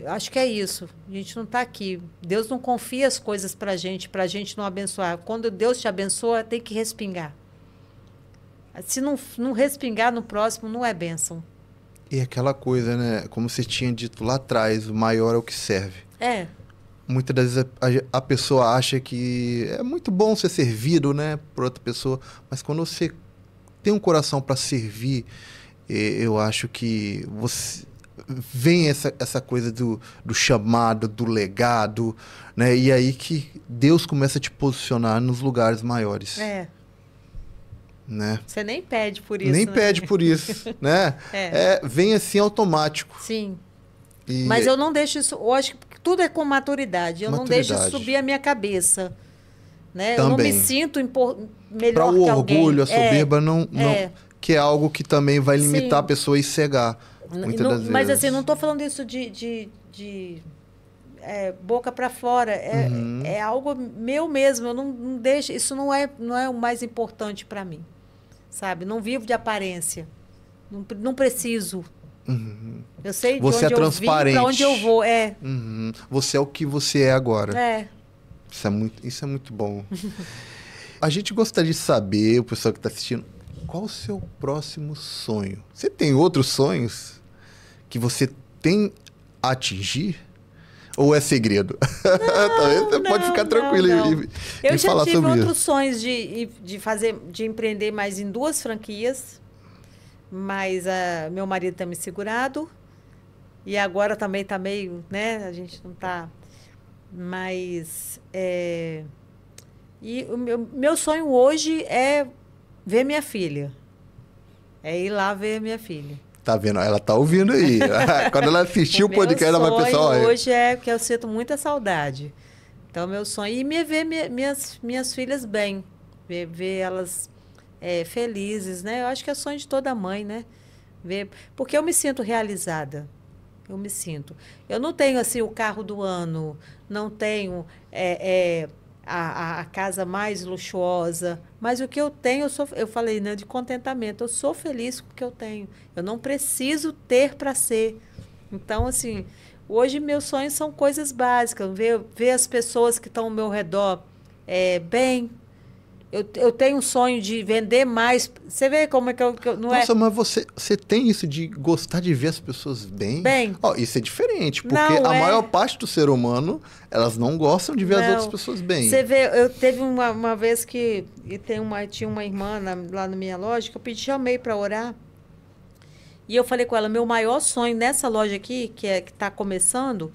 acho que é isso. A gente não está aqui. Deus não confia as coisas para a gente não abençoar. Quando Deus te abençoa, tem que respingar. Se não respingar no próximo, não é bênção. E aquela coisa, né? Como você tinha dito lá atrás, o maior é o que serve. Muitas das vezes a pessoa acha que é muito bom ser servido, né, por outra pessoa, mas quando você tem um coração para servir, eu acho que você vem essa coisa do chamado, do legado, né, e aí que Deus começa a te posicionar nos lugares maiores. Né? Você nem pede por isso. Nem né? pede por isso, né? Vem assim automático. Sim. Mas eu não deixo isso. Eu acho que tudo é com maturidade. Eu não deixo isso subir a minha cabeça. Né? Eu não me sinto melhor que alguém. Para o orgulho, a soberba, não, que é algo que também vai limitar a pessoa e cegar. Muitas das vezes. Mas assim, não estou falando isso de boca para fora. É algo meu mesmo. Eu não deixo. Isso não é o mais importante para mim. Sabe? Não vivo de aparência. Não preciso. Eu sei de onde eu vim, para onde eu vou. Você é o que você é agora. Isso é muito bom. A gente gostaria de saber, o pessoal que está assistindo, qual o seu próximo sonho? Você tem outros sonhos que você tem a atingir? Ou é segredo? Você pode ficar tranquilo e falar sobre isso. Eu já tive outros sonhos de empreender mais em 2 franquias, mas meu marido está me segurado e agora também está meio, né? A gente não está... Mas... E o meu sonho hoje é ver minha filha. É ir lá ver minha filha. Tá vendo? Ela tá ouvindo aí. Quando ela assistir o podcast, ela vai pensar... Hoje é que eu sinto muita saudade. Então, meu sonho... E ver minhas filhas bem. Ver elas felizes, né? Eu acho que é sonho de toda mãe, né? Porque eu me sinto realizada. Eu me sinto. Eu não tenho, assim, o carro do ano. Não tenho... A casa mais luxuosa, mas o que eu tenho, eu falei, né, de contentamento. Eu sou feliz com o que eu tenho. Eu não preciso ter para ser. Então, assim, hoje meus sonhos são coisas básicas. Ver as pessoas que estão ao meu redor bem. Eu tenho um sonho de vender mais. Você vê como é que eu não Nossa, mas você tem isso de gostar de ver as pessoas bem? Isso é diferente, porque a maior parte do ser humano, elas não gostam de ver as outras pessoas bem. Você vê, eu teve uma vez que tinha uma irmã lá na minha loja que eu chamei para orar. E eu falei com ela, meu maior sonho nessa loja aqui, que está começando,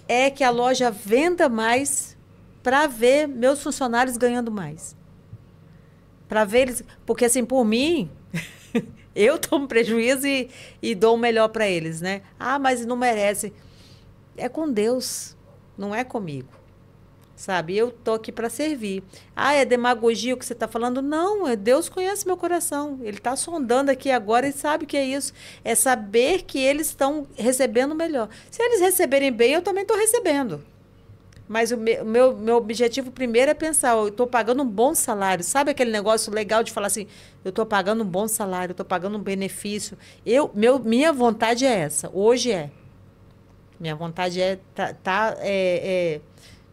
é que a loja venda mais para ver meus funcionários ganhando mais. Para ver eles... Porque, assim, por mim, eu tomo prejuízo e dou o melhor para eles, né? Ah, mas não merece. É com Deus, não é comigo. sabe? Eu tô aqui para servir. Ah, é demagogia o que você está falando? Não, Deus conhece meu coração. Ele está sondando aqui agora e sabe que é isso. É saber que eles estão recebendo melhor. Se eles receberem bem, eu também estou recebendo. Mas o meu objetivo primeiro é pensar, eu estou pagando um bom salário. Sabe aquele negócio legal de falar assim, eu estou pagando um bom salário, eu estou pagando um benefício. Minha vontade é essa, hoje é. Minha vontade é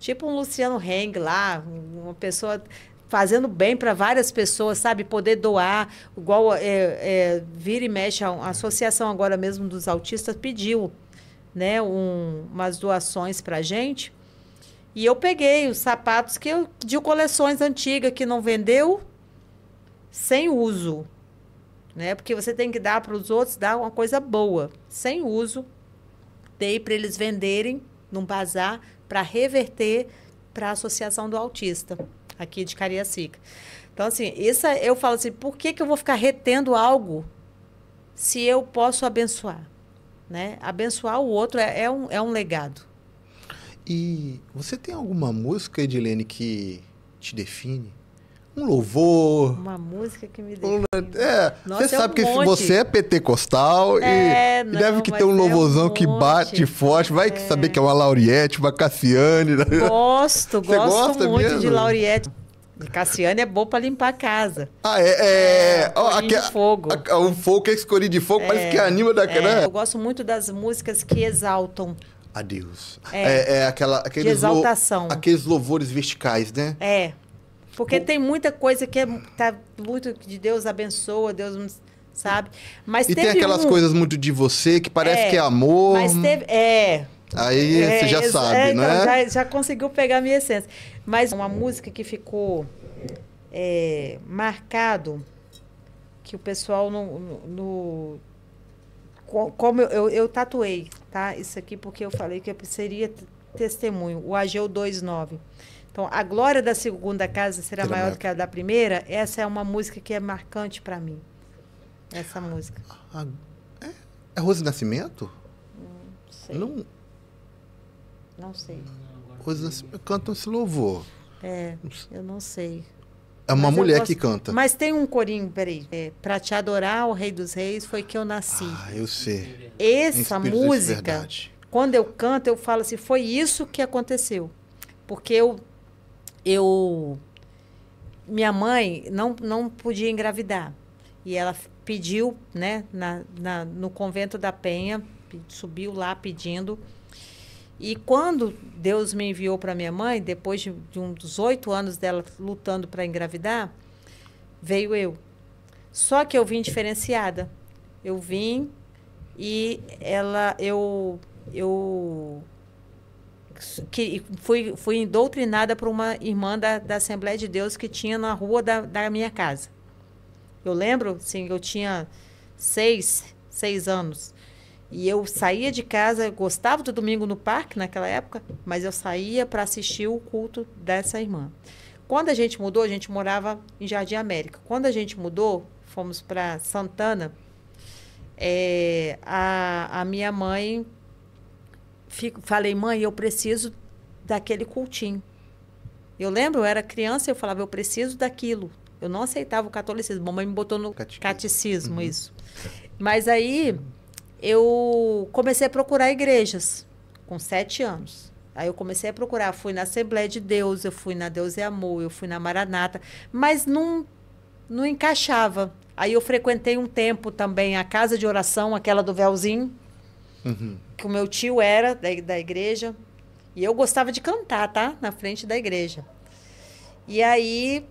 tipo um Luciano Heng lá, uma pessoa fazendo bem para várias pessoas, sabe? Poder doar, igual vira e mexe, a associação agora mesmo dos autistas pediu, né, umas doações para a gente. E eu peguei os sapatos de coleções antigas que não vendeu, sem uso. Né? Porque você tem que dar para os outros, dar uma coisa boa, sem uso. Dei para eles venderem num bazar para reverter para a Associação do Autista, aqui de Cariacica. Então, assim, eu falo assim, por que eu vou ficar retendo algo se eu posso abençoar? Né? Abençoar o outro é um legado. E você tem alguma música, Edilene, que te define? Um louvor? Uma música que me define. Nossa, você sabe que você é pentecostal e deve que ter um louvorzão que bate forte. Vai saber que é uma Lauriette, uma Cassiane. Gosto muito mesmo? De Lauriette. Cassiane é bom para limpar a casa. De fogo. O fogo que é escolhido de fogo, parece que anima daquela. Eu gosto muito das músicas que exaltam a Deus. De exaltação. Aqueles louvores verticais, né? Porque tem muita coisa que tá muito de Deus abençoa, Deus sabe. Mas e tem aquelas coisas muito de você que parece que é amor. Mas teve. Aí você já sabe, né? Então já conseguiu pegar a minha essência. Mas uma música que ficou marcado, que o pessoal como eu tatuei, tá? Isso aqui porque eu falei que seria testemunho, o Ageu 2:9. Então, a glória da segunda casa será maior do que a da primeira. Essa é uma música que é marcante para mim. Essa música. É Rose Nascimento? Sei. Não sei. Rose Nascimento canta esse louvor. Eu não sei. É uma mulher que canta. Mas tem um corinho, peraí. Para te adorar, o Rei dos Reis, foi que eu nasci. Eu sei. Essa música, quando eu canto, eu falo assim, foi isso que aconteceu. Porque minha mãe não podia engravidar. E ela pediu, né, no convento da Penha, subiu lá pedindo. E quando Deus me enviou para minha mãe, depois de uns 8 anos dela lutando para engravidar, veio eu. Só que eu vim diferenciada. Eu vim e fui doutrinada por uma irmã da Assembleia de Deus que tinha na rua da minha casa. Eu lembro, assim, eu tinha 6 anos. E eu saía de casa, eu gostava do domingo no parque naquela época, mas eu saía para assistir o culto dessa irmã. Quando a gente mudou, a gente morava em Jardim América. Quando a gente mudou, fomos para Santana, a minha mãe... Falei, mãe, eu preciso daquele cultinho. Eu lembro, eu era criança e eu falava, eu preciso daquilo. Eu não aceitava o catolicismo. Mamãe me botou no catecismo, isso. Mas aí eu comecei a procurar igrejas com 7 anos. Aí eu comecei a procurar, fui na Assembleia de Deus, eu fui na Deus é Amor, eu fui na Maranata, mas não encaixava. Aí eu frequentei um tempo também a casa de oração, aquela do véuzinho, que o meu tio era da igreja, e eu gostava de cantar, tá? Na frente da igreja. E aí,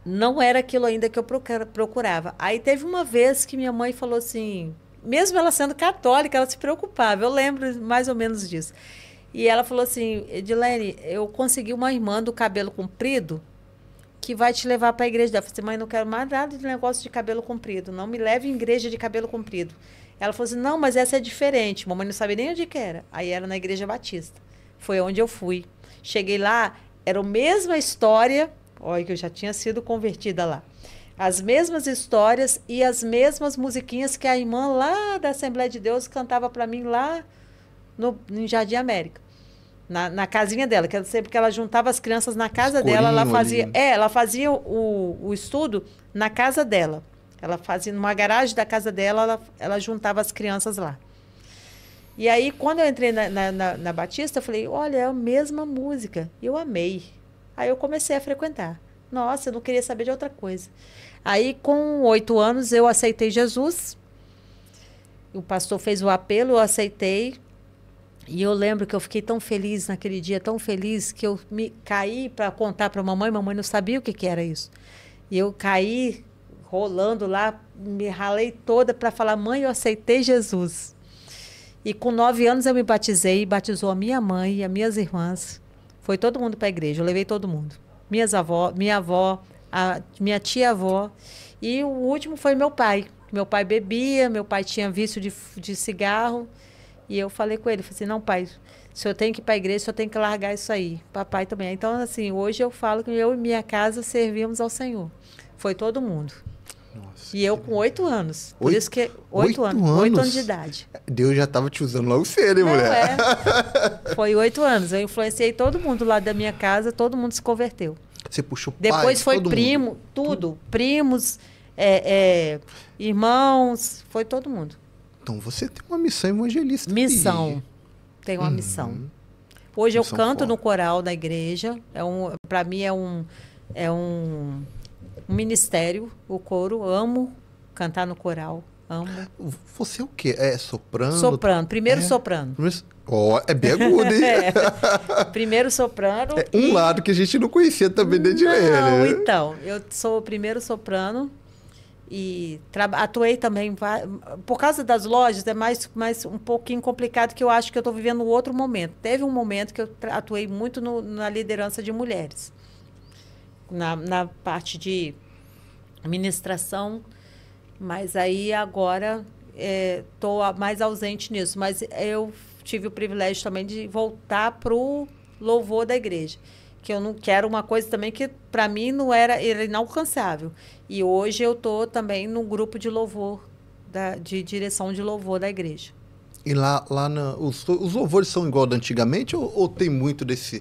não era aquilo ainda que eu procurava. Aí teve uma vez que minha mãe falou assim, mesmo ela sendo católica, ela se preocupava, eu lembro mais ou menos disso. E ela falou assim, Edilene, eu consegui uma irmã do cabelo comprido que vai te levar para a igreja. Eu falei assim, mãe, não quero mais nada de negócio de cabelo comprido, não me leve em igreja de cabelo comprido. Ela falou assim, não, mas essa é diferente. Mamãe não sabia nem onde que era. Aí era na Igreja Batista. Foi onde eu fui. Cheguei lá, era a mesma história. Olha, que eu já tinha sido convertida lá. As mesmas histórias e as mesmas musiquinhas que a irmã lá da Assembleia de Deus cantava para mim lá em Jardim América. na casinha dela, que eu sei porque ela juntava as crianças na casa dela, ela fazia, ela fazia o estudo na casa dela. Ela fazia numa garagem da casa dela, ela juntava as crianças lá. E aí, quando eu entrei na Batista, eu falei, olha, é a mesma música. Eu amei. Aí eu comecei a frequentar. Nossa, eu não queria saber de outra coisa. Aí, com 8 anos, eu aceitei Jesus. O pastor fez o apelo, eu aceitei. E eu lembro que eu fiquei tão feliz naquele dia, tão feliz, que eu me caí para contar para a mamãe. Mamãe não sabia o que era isso. E eu caí rolando lá, me ralei toda para falar, mãe, eu aceitei Jesus. E com 9 anos eu me batizei, batizou a minha mãe e as minhas irmãs. Foi todo mundo para a igreja, eu levei todo mundo. Minha avó, minha tia-avó. E o último foi meu pai. Meu pai bebia, meu pai tinha vício de cigarro. E eu falei com ele, falei assim, não, pai, o senhor tem que ir para a igreja, o senhor tem que largar isso aí. Papai também. Então, assim, hoje eu falo que eu e minha casa servimos ao Senhor. Foi todo mundo. Nossa, e eu com 8 anos. Por isso que 8 anos. 8 anos de idade. Deus já estava te usando logo cedo, hein, mulher? Foi 8 anos. Eu influenciei todo mundo lá da minha casa, todo mundo se converteu. Você puxou pai, depois foi todo primo, mundo. tudo. Primos, irmãos, foi todo mundo. Então você tem uma missão evangelista. Missão. Tem uma missão. Hoje eu canto forte no coral da igreja. Para mim é um ministério, o coro. Amo cantar no coral. Amo. Você é o quê? É soprano? Soprano. Primeiro soprano. É bem agudo, hein? Primeiro soprano. É um lado que a gente não conhecia também dentro de ele. Não, então. Eu sou o primeiro soprano. E atuei também, por causa das lojas, é mais um pouquinho complicado, que eu acho que eu estou vivendo um outro momento. Teve um momento que eu atuei muito na liderança de mulheres, na parte de administração, mas aí agora estou mais ausente nisso. Mas eu tive o privilégio também de voltar para o louvor da igreja, que eu não quero uma coisa também que para mim não era inalcançável. E hoje eu estou também no grupo de louvor, de direção de louvor da igreja. E lá os louvores são igual da antigamente ou tem muito dessa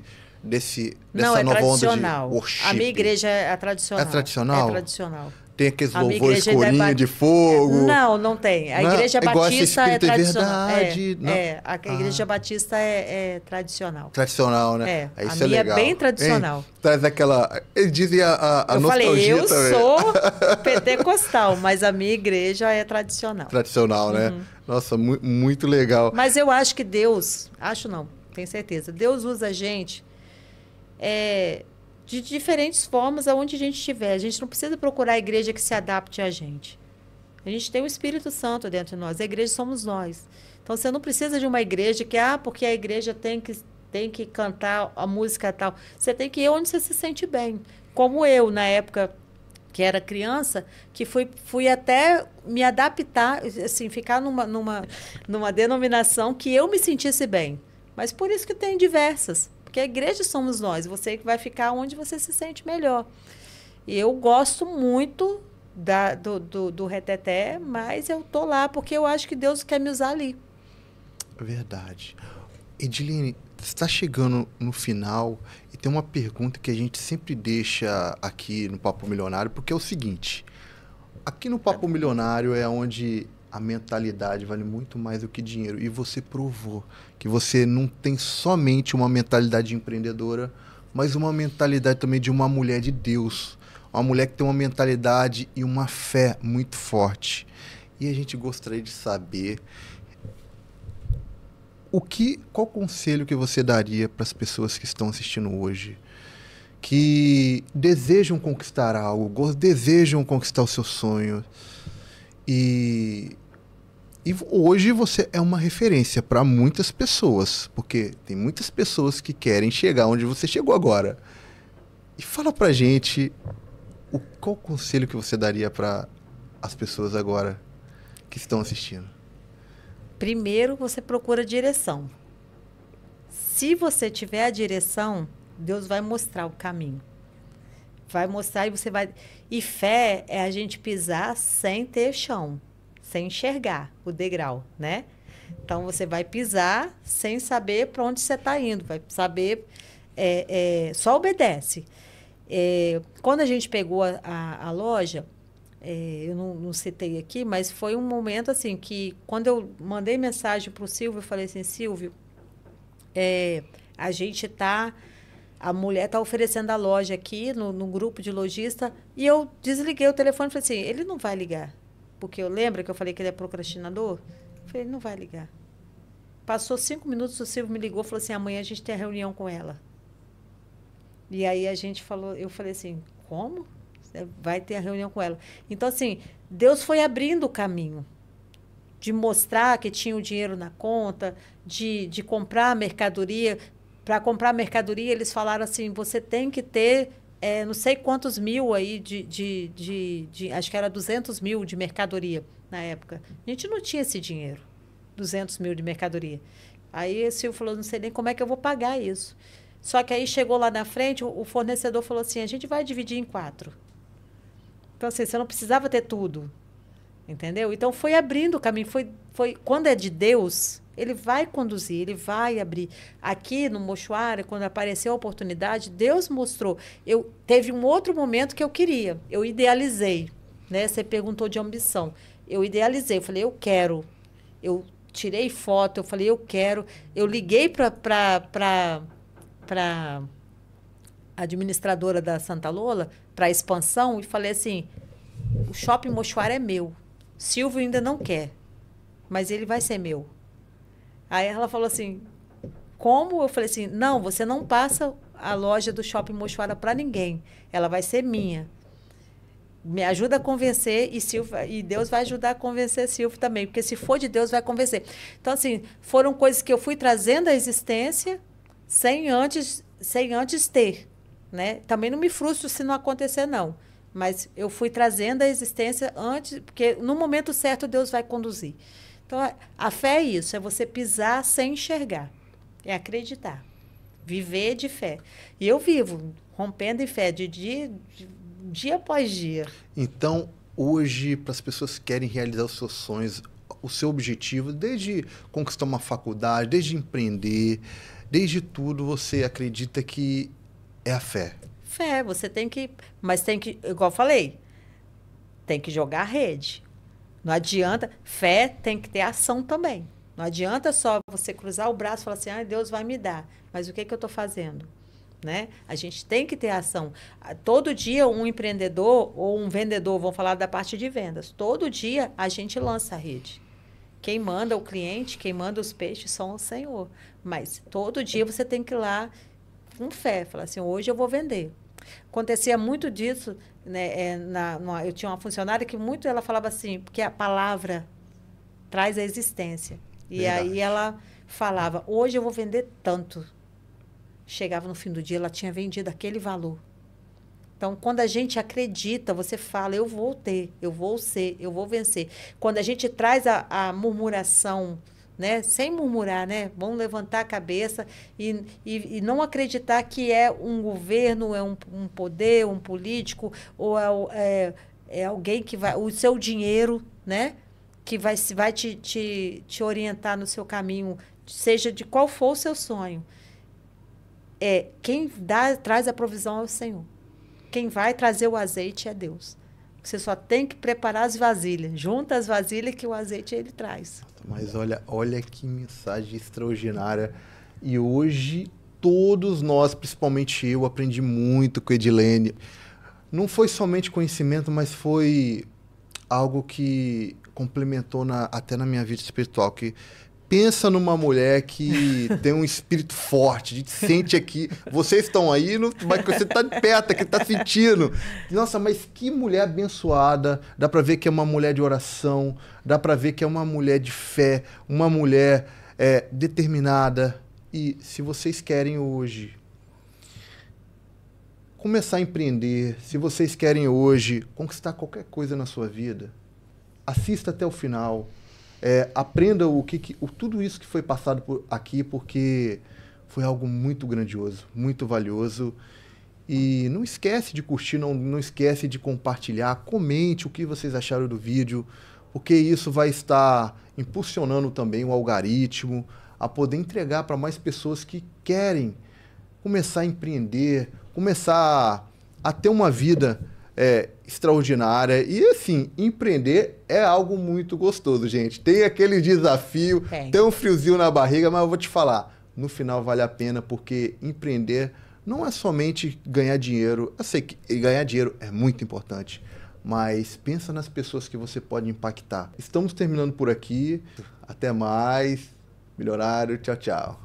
nova onda de worship? A minha igreja é tradicional. É tradicional? É tradicional. Tem aqueles louvores corinho de fogo? Não tem. A igreja batista é tradicional. Verdade, a igreja batista é tradicional. Tradicional, né? Isso a minha é bem tradicional. Traz aquela... Eles dizem a eu nostalgia falei, também. sou pentecostal, mas a minha igreja é tradicional. Tradicional, né? Nossa, muito legal. Mas eu acho que Deus... Acho não, tenho certeza. Deus usa a gente... de diferentes formas aonde a gente estiver. A gente não precisa procurar a igreja que se adapte a gente. A gente tem o Espírito Santo dentro de nós. A igreja somos nós. Então, você não precisa de uma igreja que, porque a igreja tem que cantar a música tal. Você tem que ir onde você se sente bem. Como eu, na época que era criança, que fui até me adaptar, assim, ficar numa denominação que eu me sentisse bem. Mas por isso que tem diversas. Porque a igreja somos nós, você que vai ficar onde você se sente melhor. E eu gosto muito do reteté, mas eu tô lá porque eu acho que Deus quer me usar ali. Verdade. Edilene, você está chegando no final e tem uma pergunta que a gente sempre deixa aqui no Papo Milionário, porque é o seguinte, aqui no Papo Milionário é onde a mentalidade vale muito mais do que dinheiro. E você provou que você não tem somente uma mentalidade empreendedora, mas uma mentalidade também de uma mulher de Deus. Uma mulher que tem uma mentalidade e uma fé muito forte. E a gente gostaria de saber qual conselho que você daria para as pessoas que estão assistindo hoje, que desejam conquistar algo, desejam conquistar o seu sonho. E hoje você é uma referência para muitas pessoas, porque tem muitas pessoas que querem chegar onde você chegou agora. E fala pra gente qual conselho que você daria para as pessoas agora que estão assistindo. Primeiro, você procura direção. Se você tiver a direção, Deus vai mostrar o caminho. Vai mostrar e você vai... E fé é a gente pisar sem ter chão, sem enxergar o degrau, né? Então, você vai pisar sem saber para onde você está indo. Vai saber... só obedece. Quando a gente pegou a loja, eu não citei aqui, mas foi um momento assim que, quando eu mandei mensagem para o Silvio, eu falei assim, Silvio, a mulher está oferecendo a loja aqui no grupo de lojista, e eu desliguei o telefone e falei assim, ele não vai ligar. Porque eu lembro que eu falei que ele é procrastinador? Eu falei, ele não vai ligar. Passou 5 minutos, o Silvio me ligou e falou assim, amanhã a gente tem a reunião com ela. E aí eu falei assim, como? Vai ter a reunião com ela. Então, assim, Deus foi abrindo o caminho de mostrar que tinha o dinheiro na conta, de comprar mercadoria. Para comprar mercadoria, eles falaram assim, você tem que ter não sei quantos mil aí, acho que era 200 mil de mercadoria na época. A gente não tinha esse dinheiro, 200 mil de mercadoria. Aí o Silvio falou, não sei nem como é que eu vou pagar isso. Só que aí chegou lá na frente, o fornecedor falou assim, a gente vai dividir em 4. Então, assim, você não precisava ter tudo, entendeu? Então, foi abrindo o caminho. Quando é de Deus, ele vai conduzir, ele vai abrir. Aqui no Mochoara, quando apareceu a oportunidade, Deus mostrou. Teve um outro momento que eu queria, eu idealizei, né? Você perguntou de ambição. Eu idealizei, eu falei, eu quero. Eu tirei foto, eu falei, eu quero. Eu liguei para administradora da Santa Lola, para a expansão, e falei assim, o Shopping Mochoara é meu. Silvio ainda não quer, mas ele vai ser meu. Aí ela falou assim, como? Eu falei assim, não, você não passa a loja do Shopping Mochoara para ninguém. Ela vai ser minha. Me ajuda a convencer e Deus vai ajudar a convencer Silvio também, porque se for de Deus, vai convencer. Então, assim, foram coisas que eu fui trazendo à existência sem antes ter, né? Também não me frustro se não acontecer, não. Mas eu fui trazendo a existência antes, porque no momento certo Deus vai conduzir. Então, a fé é isso, é você pisar sem enxergar. É acreditar. Viver de fé. E eu vivo rompendo em fé de dia após dia. Então, hoje, para as pessoas que querem realizar os seus sonhos, o seu objetivo, desde conquistar uma faculdade, desde empreender, desde tudo, você acredita que é a fé? Fé, você tem que... Mas tem que, igual eu falei, tem que jogar a rede. Não adianta... Fé tem que ter ação também. Não adianta só você cruzar o braço e falar assim, Deus vai me dar. Mas o que eu estou fazendo? Né? A gente tem que ter ação. Todo dia um empreendedor ou um vendedor, vão falar da parte de vendas, todo dia a gente lança a rede. Quem manda o cliente, quem manda os peixes são o Senhor. Mas todo dia você tem que ir lá com fé, falar assim, hoje eu vou vender. Acontecia muito disso, né? Eu tinha uma funcionária que ela falava assim, porque a palavra traz a existência. E verdade. Aí ela falava, hoje eu vou vender tanto. Chegava no fim do dia, ela tinha vendido aquele valor. Então, quando a gente acredita, você fala, eu vou ter, eu vou ser, eu vou vencer. Quando a gente traz a murmuração, né? Sem murmurar, né? Vamos levantar a cabeça e não acreditar que é um governo, é um poder, um político, ou é alguém que vai... O seu dinheiro, né? Que vai te orientar no seu caminho, seja de qual for o seu sonho. Quem traz a provisão é o Senhor. Quem vai trazer o azeite é Deus. Você só tem que preparar as vasilhas. Junta as vasilhas que o azeite ele traz. Mas olha que mensagem extraordinária. E hoje, todos nós, principalmente eu, aprendi muito com a Edilene. Não foi somente conhecimento, mas foi algo que complementou até na minha vida espiritual. Que pensa numa mulher que tem um espírito forte, a gente sente aqui. Vocês estão aí, mas você está de perto, que está sentindo. Nossa, mas que mulher abençoada. Dá para ver que é uma mulher de oração, dá para ver que é uma mulher de fé, uma mulher determinada. E se vocês querem hoje começar a empreender, se vocês querem hoje conquistar qualquer coisa na sua vida, assista até o final. Aprenda tudo isso que foi passado aqui, porque foi algo muito grandioso, muito valioso. E não esquece de curtir, não esquece de compartilhar, comente o que vocês acharam do vídeo, porque isso vai estar impulsionando também o algoritmo a poder entregar para mais pessoas que querem começar a empreender, começar a ter uma vida extraordinária. E assim, empreender é algo muito gostoso, gente. Tem aquele desafio, tem um friozinho na barriga, mas eu vou te falar, no final vale a pena, porque empreender não é somente ganhar dinheiro. Eu sei que ganhar dinheiro é muito importante, mas pensa nas pessoas que você pode impactar. Estamos terminando por aqui. Até mais. Milionário, tchau, tchau.